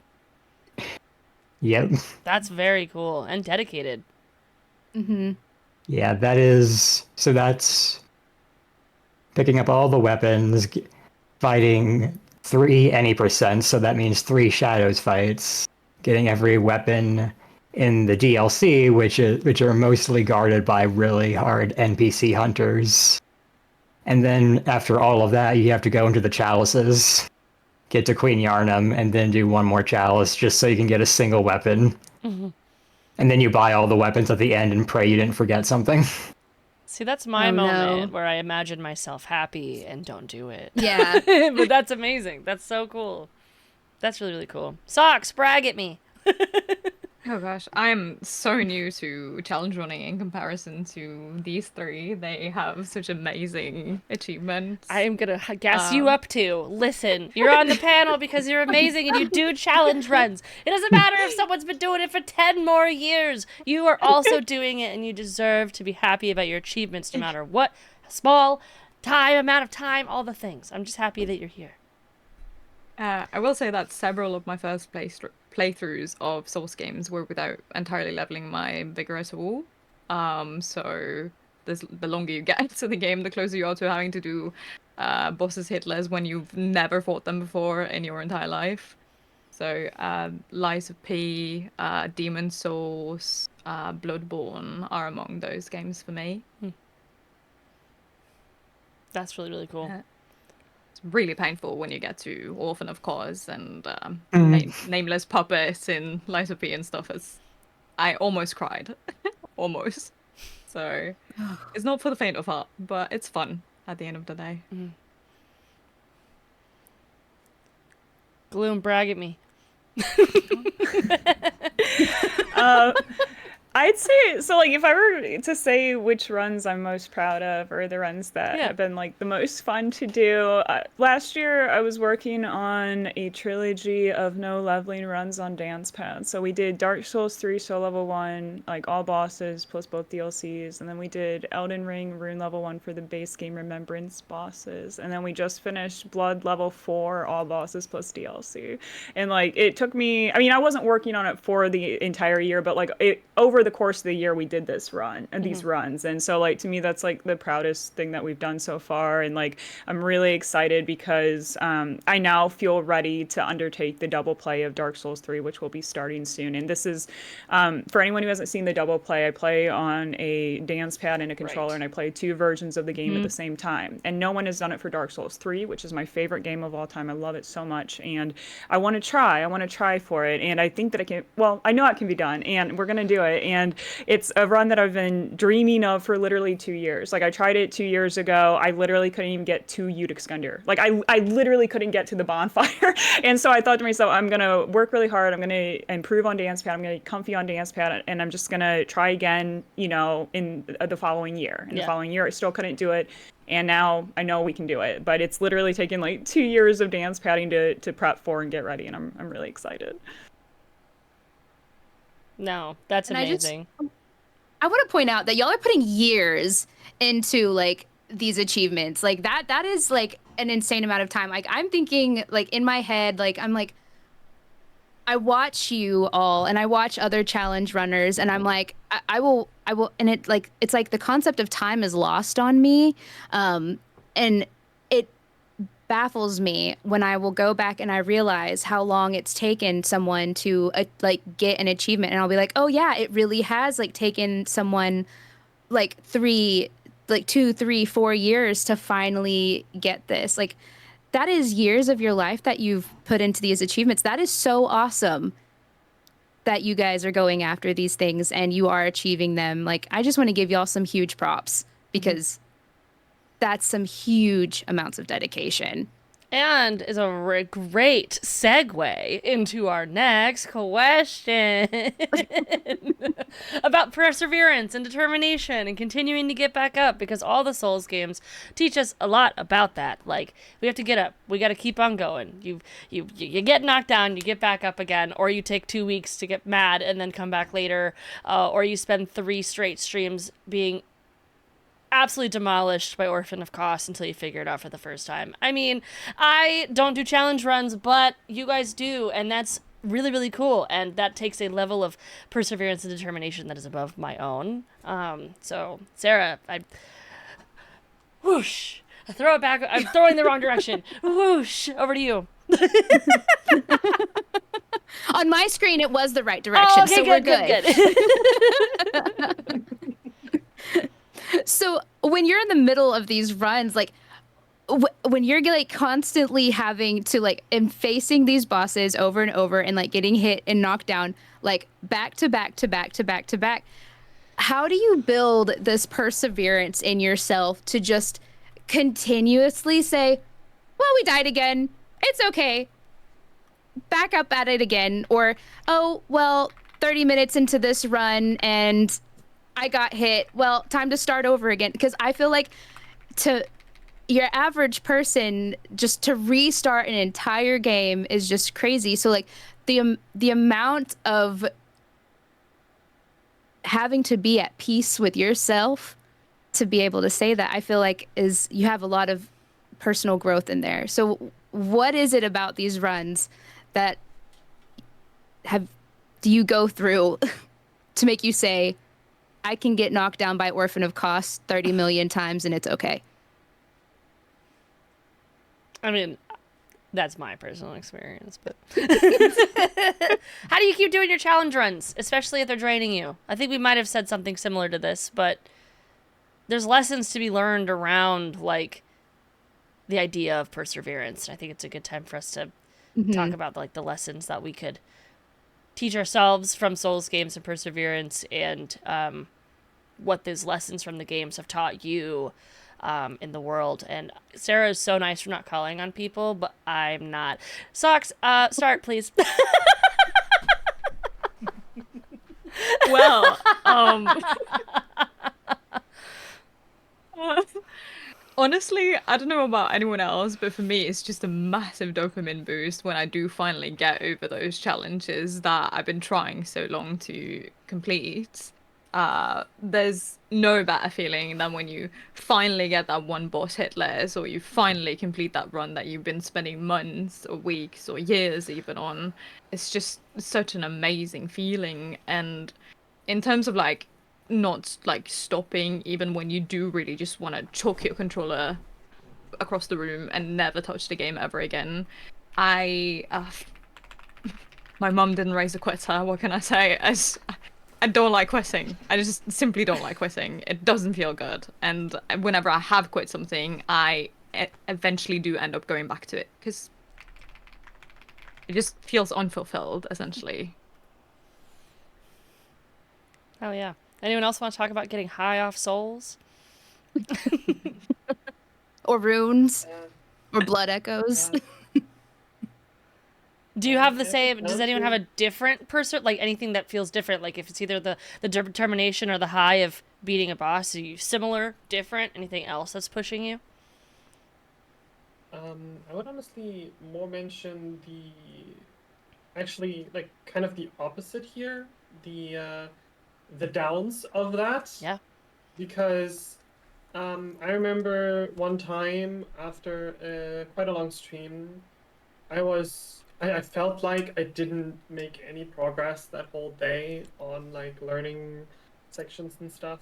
Yep. That's very cool and dedicated. Yeah, that's picking up all the weapons, fighting 3 any percent, so that means 3 shadows fights, getting every weapon in the DLC, which are mostly guarded by really hard NPC hunters. And then after all of that, you have to go into the chalices, get to Queen Yarnum, and then do one more chalice just so you can get a single weapon. And then you buy all the weapons at the end and pray you didn't forget something. See, that's my moment where I imagine myself happy and don't do it. Yeah. But that's amazing. That's so cool. That's really, really cool. Socks, brag at me. Oh gosh, I'm so new to challenge running in comparison to these 3. They have such amazing achievements. I am gonna gas you up too. Listen, you're on the panel because you're amazing and you do challenge runs. It doesn't matter if someone's been doing it for 10 more years. You are also doing it and you deserve to be happy about your achievements no matter what. Small amount of time, all the things. I'm just happy that you're here. I will say that several of my first playthroughs of Souls games were without entirely leveling my vigor at all. So the longer you get to the game, the closer you are to having to do bosses hitless when you've never fought them before in your entire life. So Lies of P, Demon Souls, Bloodborne are among those games for me. That's really, really cool. It's really painful when you get to Orphan of Cause and Nameless Puppet in Lies of P and stuff. I almost cried. Almost. So it's not for the faint of heart, but it's fun at the end of the day. Gloom, brag at me. I'd say, so like if I were to say which runs I'm most proud of or the runs that have been like the most fun to do, last year I was working on a trilogy of no leveling runs on Dance Pad. So we did Dark Souls 3 Soul Level 1, like all bosses plus both DLCs, and then we did Elden Ring Rune Level 1 for the base game Remembrance bosses, and then we just finished Blood Level 4 all bosses plus DLC. And like it took me, I mean I wasn't working on it for the entire year, but like over over the course of the year we did this run and these runs. And so like to me that's like the proudest thing that we've done so far. And like I'm really excited because I now feel ready to undertake the double play of Dark Souls 3, which will be starting soon. And this is for anyone who hasn't seen the double play, I play on a dance pad and a controller, and I play 2 versions of the game at the same time. And no one has done it for Dark Souls 3, which is my favorite game of all time. I love it so much, and I want to try for it. And I think that I know it can be done, and we're gonna do it. And it's a run that I've been dreaming of for literally 2 years. Like I tried it 2 years ago. I literally couldn't even get to Udikskundir. Like I literally couldn't get to the bonfire. And so I thought to myself, I'm gonna work really hard. I'm gonna improve on dance pad. I'm gonna get comfy on dance pad, and I'm just gonna try again, you know, in the following year. In the following year, I still couldn't do it. And now I know we can do it, but it's literally taken like 2 years of dance padding to prep for and get ready, and I'm really excited. No, that's amazing. I want to point out that y'all are putting years into like these achievements. Like that is like an insane amount of time. Like I'm thinking like in my head, like I'm like, I watch you all and I watch other challenge runners and I'm like, I will, and it's like the concept of time is lost on me. And it baffles me when I will go back and I realize how long it's taken someone to like get an achievement. And I'll be like, oh yeah, it really has like taken someone like 2, 3, 4 years to finally get this. Like, that is years of your life that you've put into these achievements. That is so awesome that you guys are going after these things and you are achieving them. Like, I just want to give y'all some huge props because that's some huge amounts of dedication. And is a great segue into our next question about perseverance and determination and continuing to get back up, because all the Souls games teach us a lot about that. Like, we have to get up. We got to keep on going. You get knocked down, you get back up again, or you take 2 weeks to get mad and then come back later, or you spend 3 straight streams being absolutely demolished by Orphan of Cost until you figure it out for the first time. I mean, I don't do challenge runs, but you guys do, and that's really, really cool, and that takes a level of perseverance and determination that is above my own. So, Sarah, whoosh, I throw it back. I'm throwing the wrong direction. Whoosh, over to you. On my screen, it was the right direction, so we're good. So when you're in the middle of these runs, like when you're like constantly having to like and facing these bosses over and over and like getting hit and knocked down like back to back to back to back to back, how do you build this perseverance in yourself to just continuously say, well, we died again, it's okay, back up at it again, or oh well, 30 minutes into this run and I got hit, well, time to start over again? Because I feel like to your average person, just to restart an entire game is just crazy. So like the amount of having to be at peace with yourself to be able to say that, I feel like is you have a lot of personal growth in there. So what is it about these runs that do you go through to make you say, I can get knocked down by Orphan of Cost 30 million times and it's okay? I mean, that's my personal experience, but how do you keep doing your challenge runs, especially if they're draining you? I think we might have said something similar to this, but there's lessons to be learned around like the idea of perseverance. I think it's a good time for us to talk about like the lessons that we could teach ourselves from Souls games and perseverance, and what those lessons from the games have taught you in the world. And Sarah is so nice for not calling on people, but I'm not. Socks, start, please. Well, honestly, I don't know about anyone else, but for me, it's just a massive dopamine boost when I do finally get over those challenges that I've been trying so long to complete. There's no better feeling than when you finally get that one boss Hitless, or you finally complete that run that you've been spending months or weeks or years even on. It's just such an amazing feeling, and in terms of like not like stopping even when you do really just want to chuck your controller across the room and never touch the game ever again. I my mum didn't raise a quitter. What can I say? I don't like quitting. I just simply don't like quitting. It doesn't feel good. And whenever I have quit something, I eventually do end up going back to it because it just feels unfulfilled, essentially. Oh yeah. Anyone else want to talk about getting high off souls? Or runes, or blood echoes. Do you have the Yeah, same? Does anyone have honestly- a different person? Like anything that feels different? Like if it's either the determination or the high of beating a boss. Are you similar, different? Anything else that's pushing you? I would honestly more mention actually like kind of the opposite here, the downs of that. Yeah. Because I remember one time after quite a long stream, I felt like I didn't make any progress that whole day on like learning sections and stuff.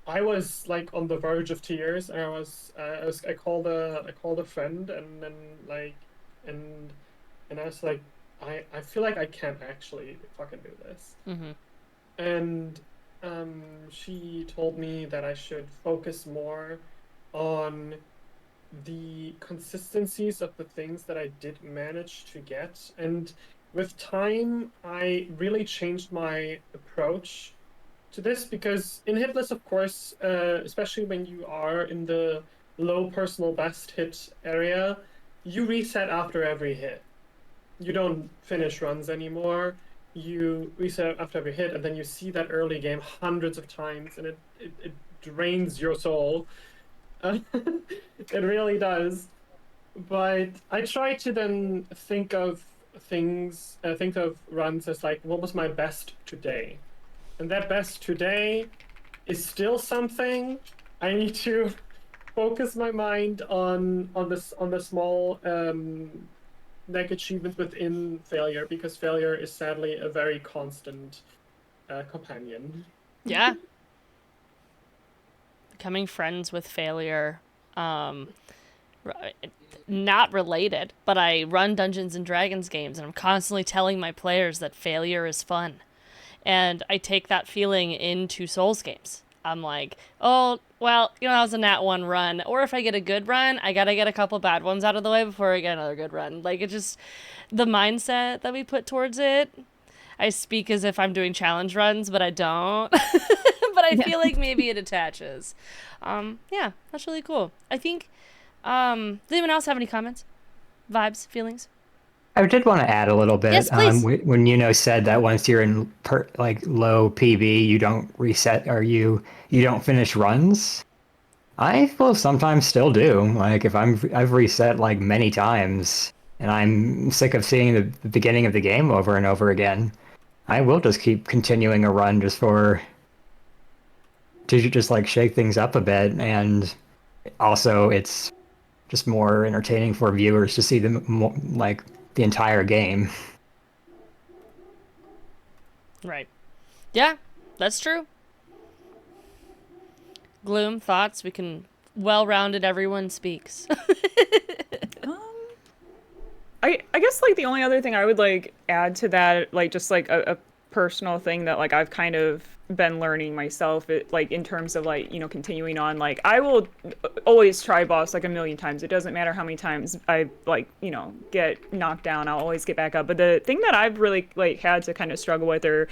I was like on the verge of tears, and I called a friend, and then like and I was like, I feel like I can't actually fucking do this. Mm-hmm. And she told me that I should focus more on the consistencies of the things that I did manage to get. And with time, I really changed my approach to this, because in Hitless, of course, especially when you are in the low personal best hit area, you reset after every hit. You don't finish runs anymore. You reset after every hit, and then you see that early game hundreds of times, and it drains your soul. It really does. But I try to then think of runs as like, what was my best today? And that best today is still something. I need to focus my mind on the small like achievements within failure, because failure is sadly a very constant companion. Yeah. Becoming friends with failure. Not related, but I run Dungeons and Dragons games, and I'm constantly telling my players that failure is fun. And I take that feeling into Souls games. I'm like, oh, well, that was a nat 1 run. Or if I get a good run, I gotta get a couple bad ones out of the way before I get another good run. Like, it just, the mindset that we put towards it, I speak as if I'm doing challenge runs, but I don't. But I feel like maybe it attaches. Yeah, that's really cool. I think, does anyone else have any comments? Vibes? Feelings? I did want to add a little bit. Yes, please. When said that once you're in low PB, you don't reset, or you don't finish runs. I will sometimes still do. Like if I've reset like many times, and I'm sick of seeing the beginning of the game over and over again, I will just keep continuing a run to just like shake things up a bit. And also it's just more entertaining for viewers to see the entire game. Right. Yeah, that's true. Gloom, thoughts? We can well-rounded everyone speaks. I guess like the only other thing I would like add to that, like just like a personal thing that like I've kind of been learning myself, like in terms of like, continuing on, like I will always try boss like a million times. It doesn't matter how many times I like, get knocked down, I'll always get back up. But the thing that I've really like had to kind of struggle with or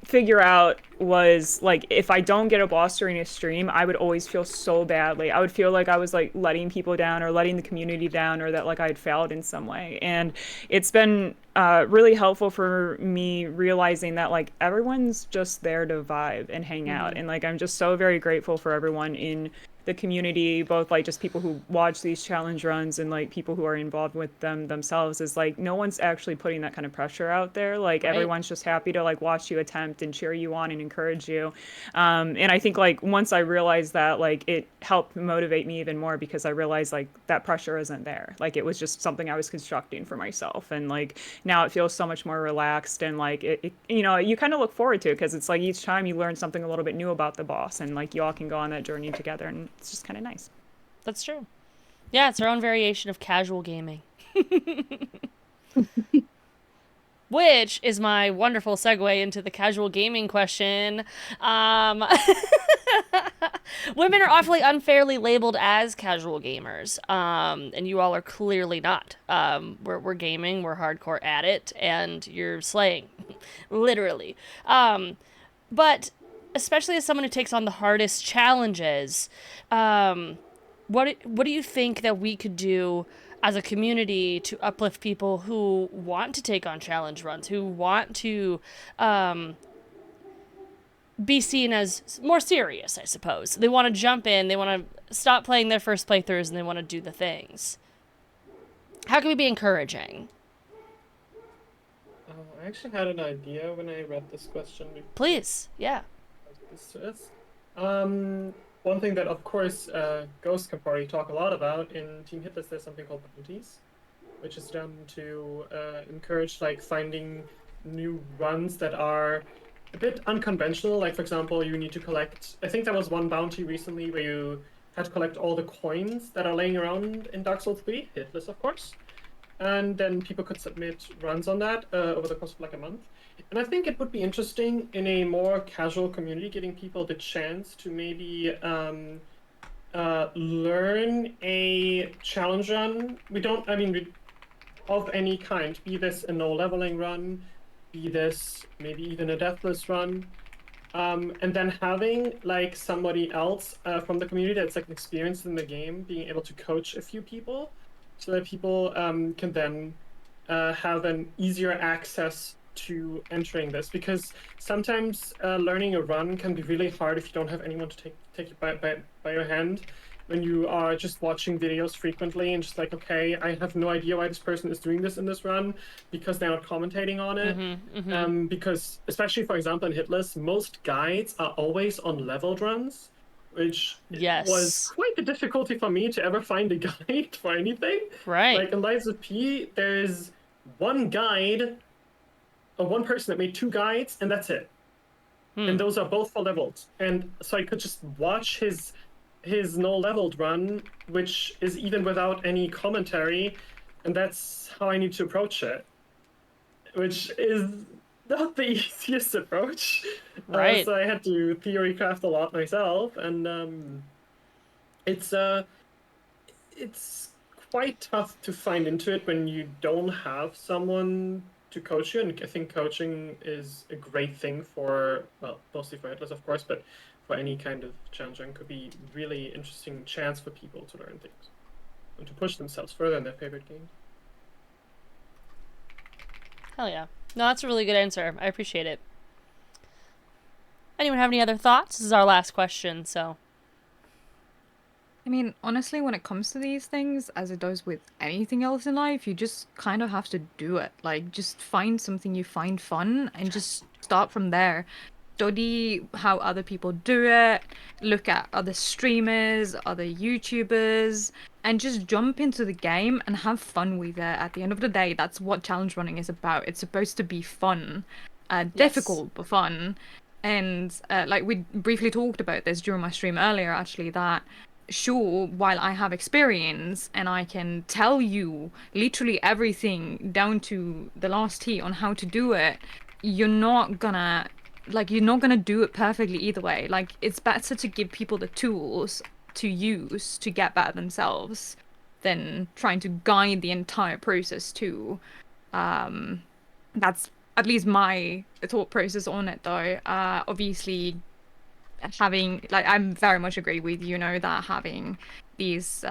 figure out was like, if I don't get a boss during a stream, I would always feel so badly. I would feel like I was like letting people down or letting the community down, or that like I had failed in some way. And it's been really helpful for me realizing that like everyone's just there to vibe and hang out. And like I'm just so very grateful for everyone in the community, both like just people who watch these challenge runs and like people who are involved with them themselves, is like no one's actually putting that kind of pressure out there. Like everyone's just happy to like watch you attempt and cheer you on and encourage you. And I think like once I realized that, like it helped motivate me even more, because I realized like that pressure isn't there. Like it was just something I was constructing for myself, and like now it feels so much more relaxed, and like it you know, you kind of look forward to it, because it's like each time you learn something a little bit new about the boss, and like you all can go on that journey together, and it's just kind of nice. That's true. Yeah, it's our own variation of casual gaming. Which is my wonderful segue into the casual gaming question. Women are awfully unfairly labeled as casual gamers, and you all are clearly not. We're gaming, we're hardcore at it, and you're slaying, literally. But especially as someone who takes on the hardest challenges, what do you think that we could do as a community to uplift people who want to take on challenge runs, who want to be seen as more serious, I suppose? They want to jump in, they want to stop playing their first playthroughs, and they want to do the things. How can we be encouraging? I actually had an idea when I read this question before. Please, yeah. One thing that, of course, Ghost can probably talk a lot about in Team Hitless, there's something called bounties, which is done to encourage like finding new runs that are a bit unconventional. Like, for example, you need to collect, I think there was one bounty recently where you had to collect all the coins that are laying around in Dark Souls 3, Hitless, of course. And then people could submit runs on that over the course of like a month. And I think it would be interesting in a more casual community, giving people the chance to maybe learn a challenge run. Of any kind, be this a no leveling run, be this maybe even a deathless run, and then having like somebody else from the community that's like experienced in the game, being able to coach a few people, so that people can then have an easier access to entering this, because sometimes learning a run can be really hard if you don't have anyone to take you by your hand, when you are just watching videos frequently and just like, okay, I have no idea why this person is doing this in this run, because they're not commentating on it. Because especially, for example, in Hitless, most guides are always on leveled runs, which was quite the difficulty for me to ever find a guide for anything. Right. Like in Lives of P, there's one guide, one person that made 2 guides, and that's it. And those are both for leveled. And so I could just watch his no leveled run, which is even without any commentary, and that's how I need to approach it, which is not the easiest approach. Right. So I had to theory craft a lot myself, and it's quite tough to find into it when you don't have someone to coach you. And I think coaching is a great thing for, well, mostly for Hitless, of course, but for any kind of challenging, could be really interesting chance for people to learn things and to push themselves further in their favorite game. Hell yeah. No, that's a really good answer. I appreciate it. Anyone have any other thoughts? This is our last question, so. I mean, honestly, when it comes to these things, as it does with anything else in life, you just kind of have to do it. Like, just find something you find fun and just start from there. Study how other people do it, look at other streamers, other YouTubers, and just jump into the game and have fun with it. At the end of the day, that's what challenge running is about. It's supposed to be fun, difficult but fun. And like we briefly talked about this during my stream earlier, actually, that sure, while I have experience and I can tell you literally everything down to the last T on how to do it, you're not gonna do it perfectly either way. Like, it's better to give people the tools to use to get better themselves than trying to guide the entire process too. That's at least my thought process on it, though. Obviously, I'm very much agree with, that having these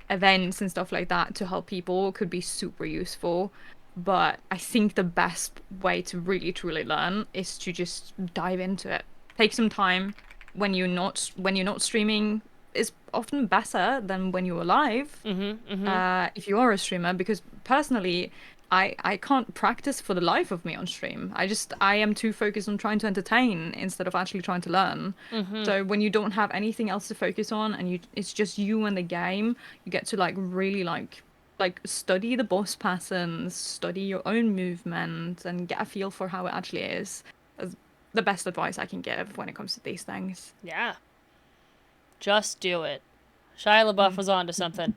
events and stuff like that to help people could be super useful. But I think the best way to really truly learn is to just dive into it. Take some time when you're not streaming. is often better than when you're live. If you are a streamer, because personally, I can't practice for the life of me on stream. I am too focused on trying to entertain instead of actually trying to learn. So when you don't have anything else to focus on and it's just you and the game, you get to like really like study the boss patterns, study your own movement, and get a feel for how it actually is. That's the best advice I can give when it comes to these things. Yeah. Just do it. Shia LaBeouf was on to something.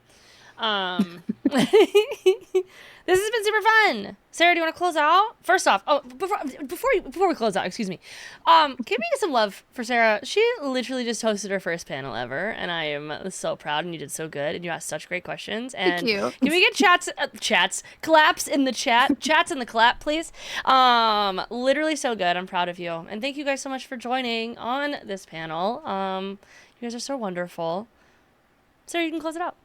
This has been super fun. Sarah, do you want to close out? First off, before we close out, excuse me. Give me some love for Sarah. She literally just hosted her first panel ever, and I am so proud. And you did so good, and you asked such great questions. And Thank you. Can we get claps in the chat, chats in the clap, please? Literally so good. I'm proud of you, and thank you guys so much for joining on this panel. You guys are so wonderful. Sarah, you can close it out.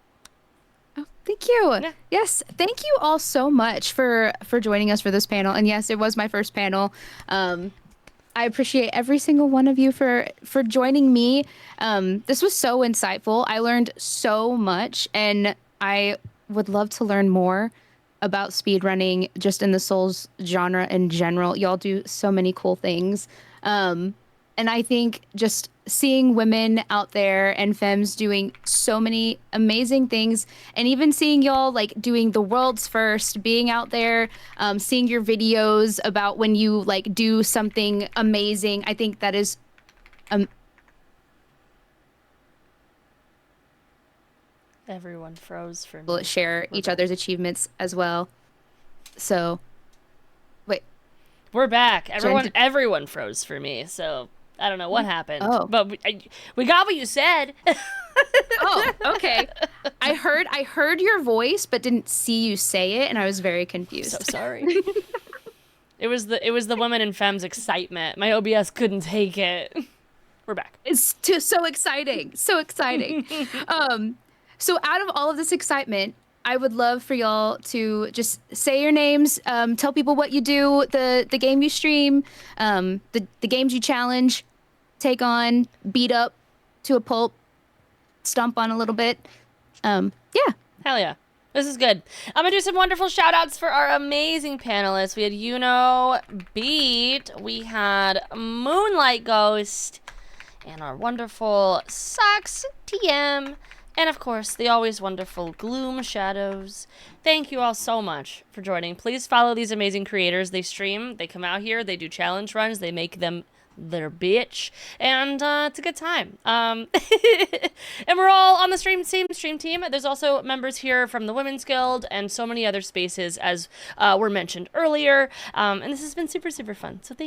Oh, thank you. Yeah. Yes, thank you all so much for joining us for this panel. And yes, it was my first panel. I appreciate every single one of you for joining me. This was so insightful. I learned so much, and I would love to learn more about speedrunning just in the Souls genre in general. Y'all do so many cool things. And I think just seeing women out there and femmes doing so many amazing things, and even seeing y'all like doing the world's first, being out there, seeing your videos about when you like do something amazing. I think that is Everyone froze for me. we'll share each other's achievements as well. So, wait. We're back. Everyone froze for me, so I don't know what happened. Oh. But we got what you said. Oh, okay. I heard your voice, but didn't see you say it, and I was very confused. So sorry. It was the woman in Femmes excitement. My OBS couldn't take it. We're back. It's so exciting. So exciting. So out of all of this excitement, I would love for y'all to just say your names, tell people what you do, the game you stream, the games you challenge, take on, beat up to a pulp, stomp on a little bit. Yeah. Hell yeah. This is good. I'm going to do some wonderful shout outs for our amazing panelists. We had Beat, we had Moonlight Ghost, and our wonderful Socks TM, and of course, the always wonderful Gloom Shadows. Thank you all so much for joining. Please follow these amazing creators. They stream, they come out here, they do challenge runs, they make them their bitch, and it's a good time. And we're all on the same stream team. There's also members here from the Women's Guild and so many other spaces, as were mentioned earlier. And this has been super, super fun. So thank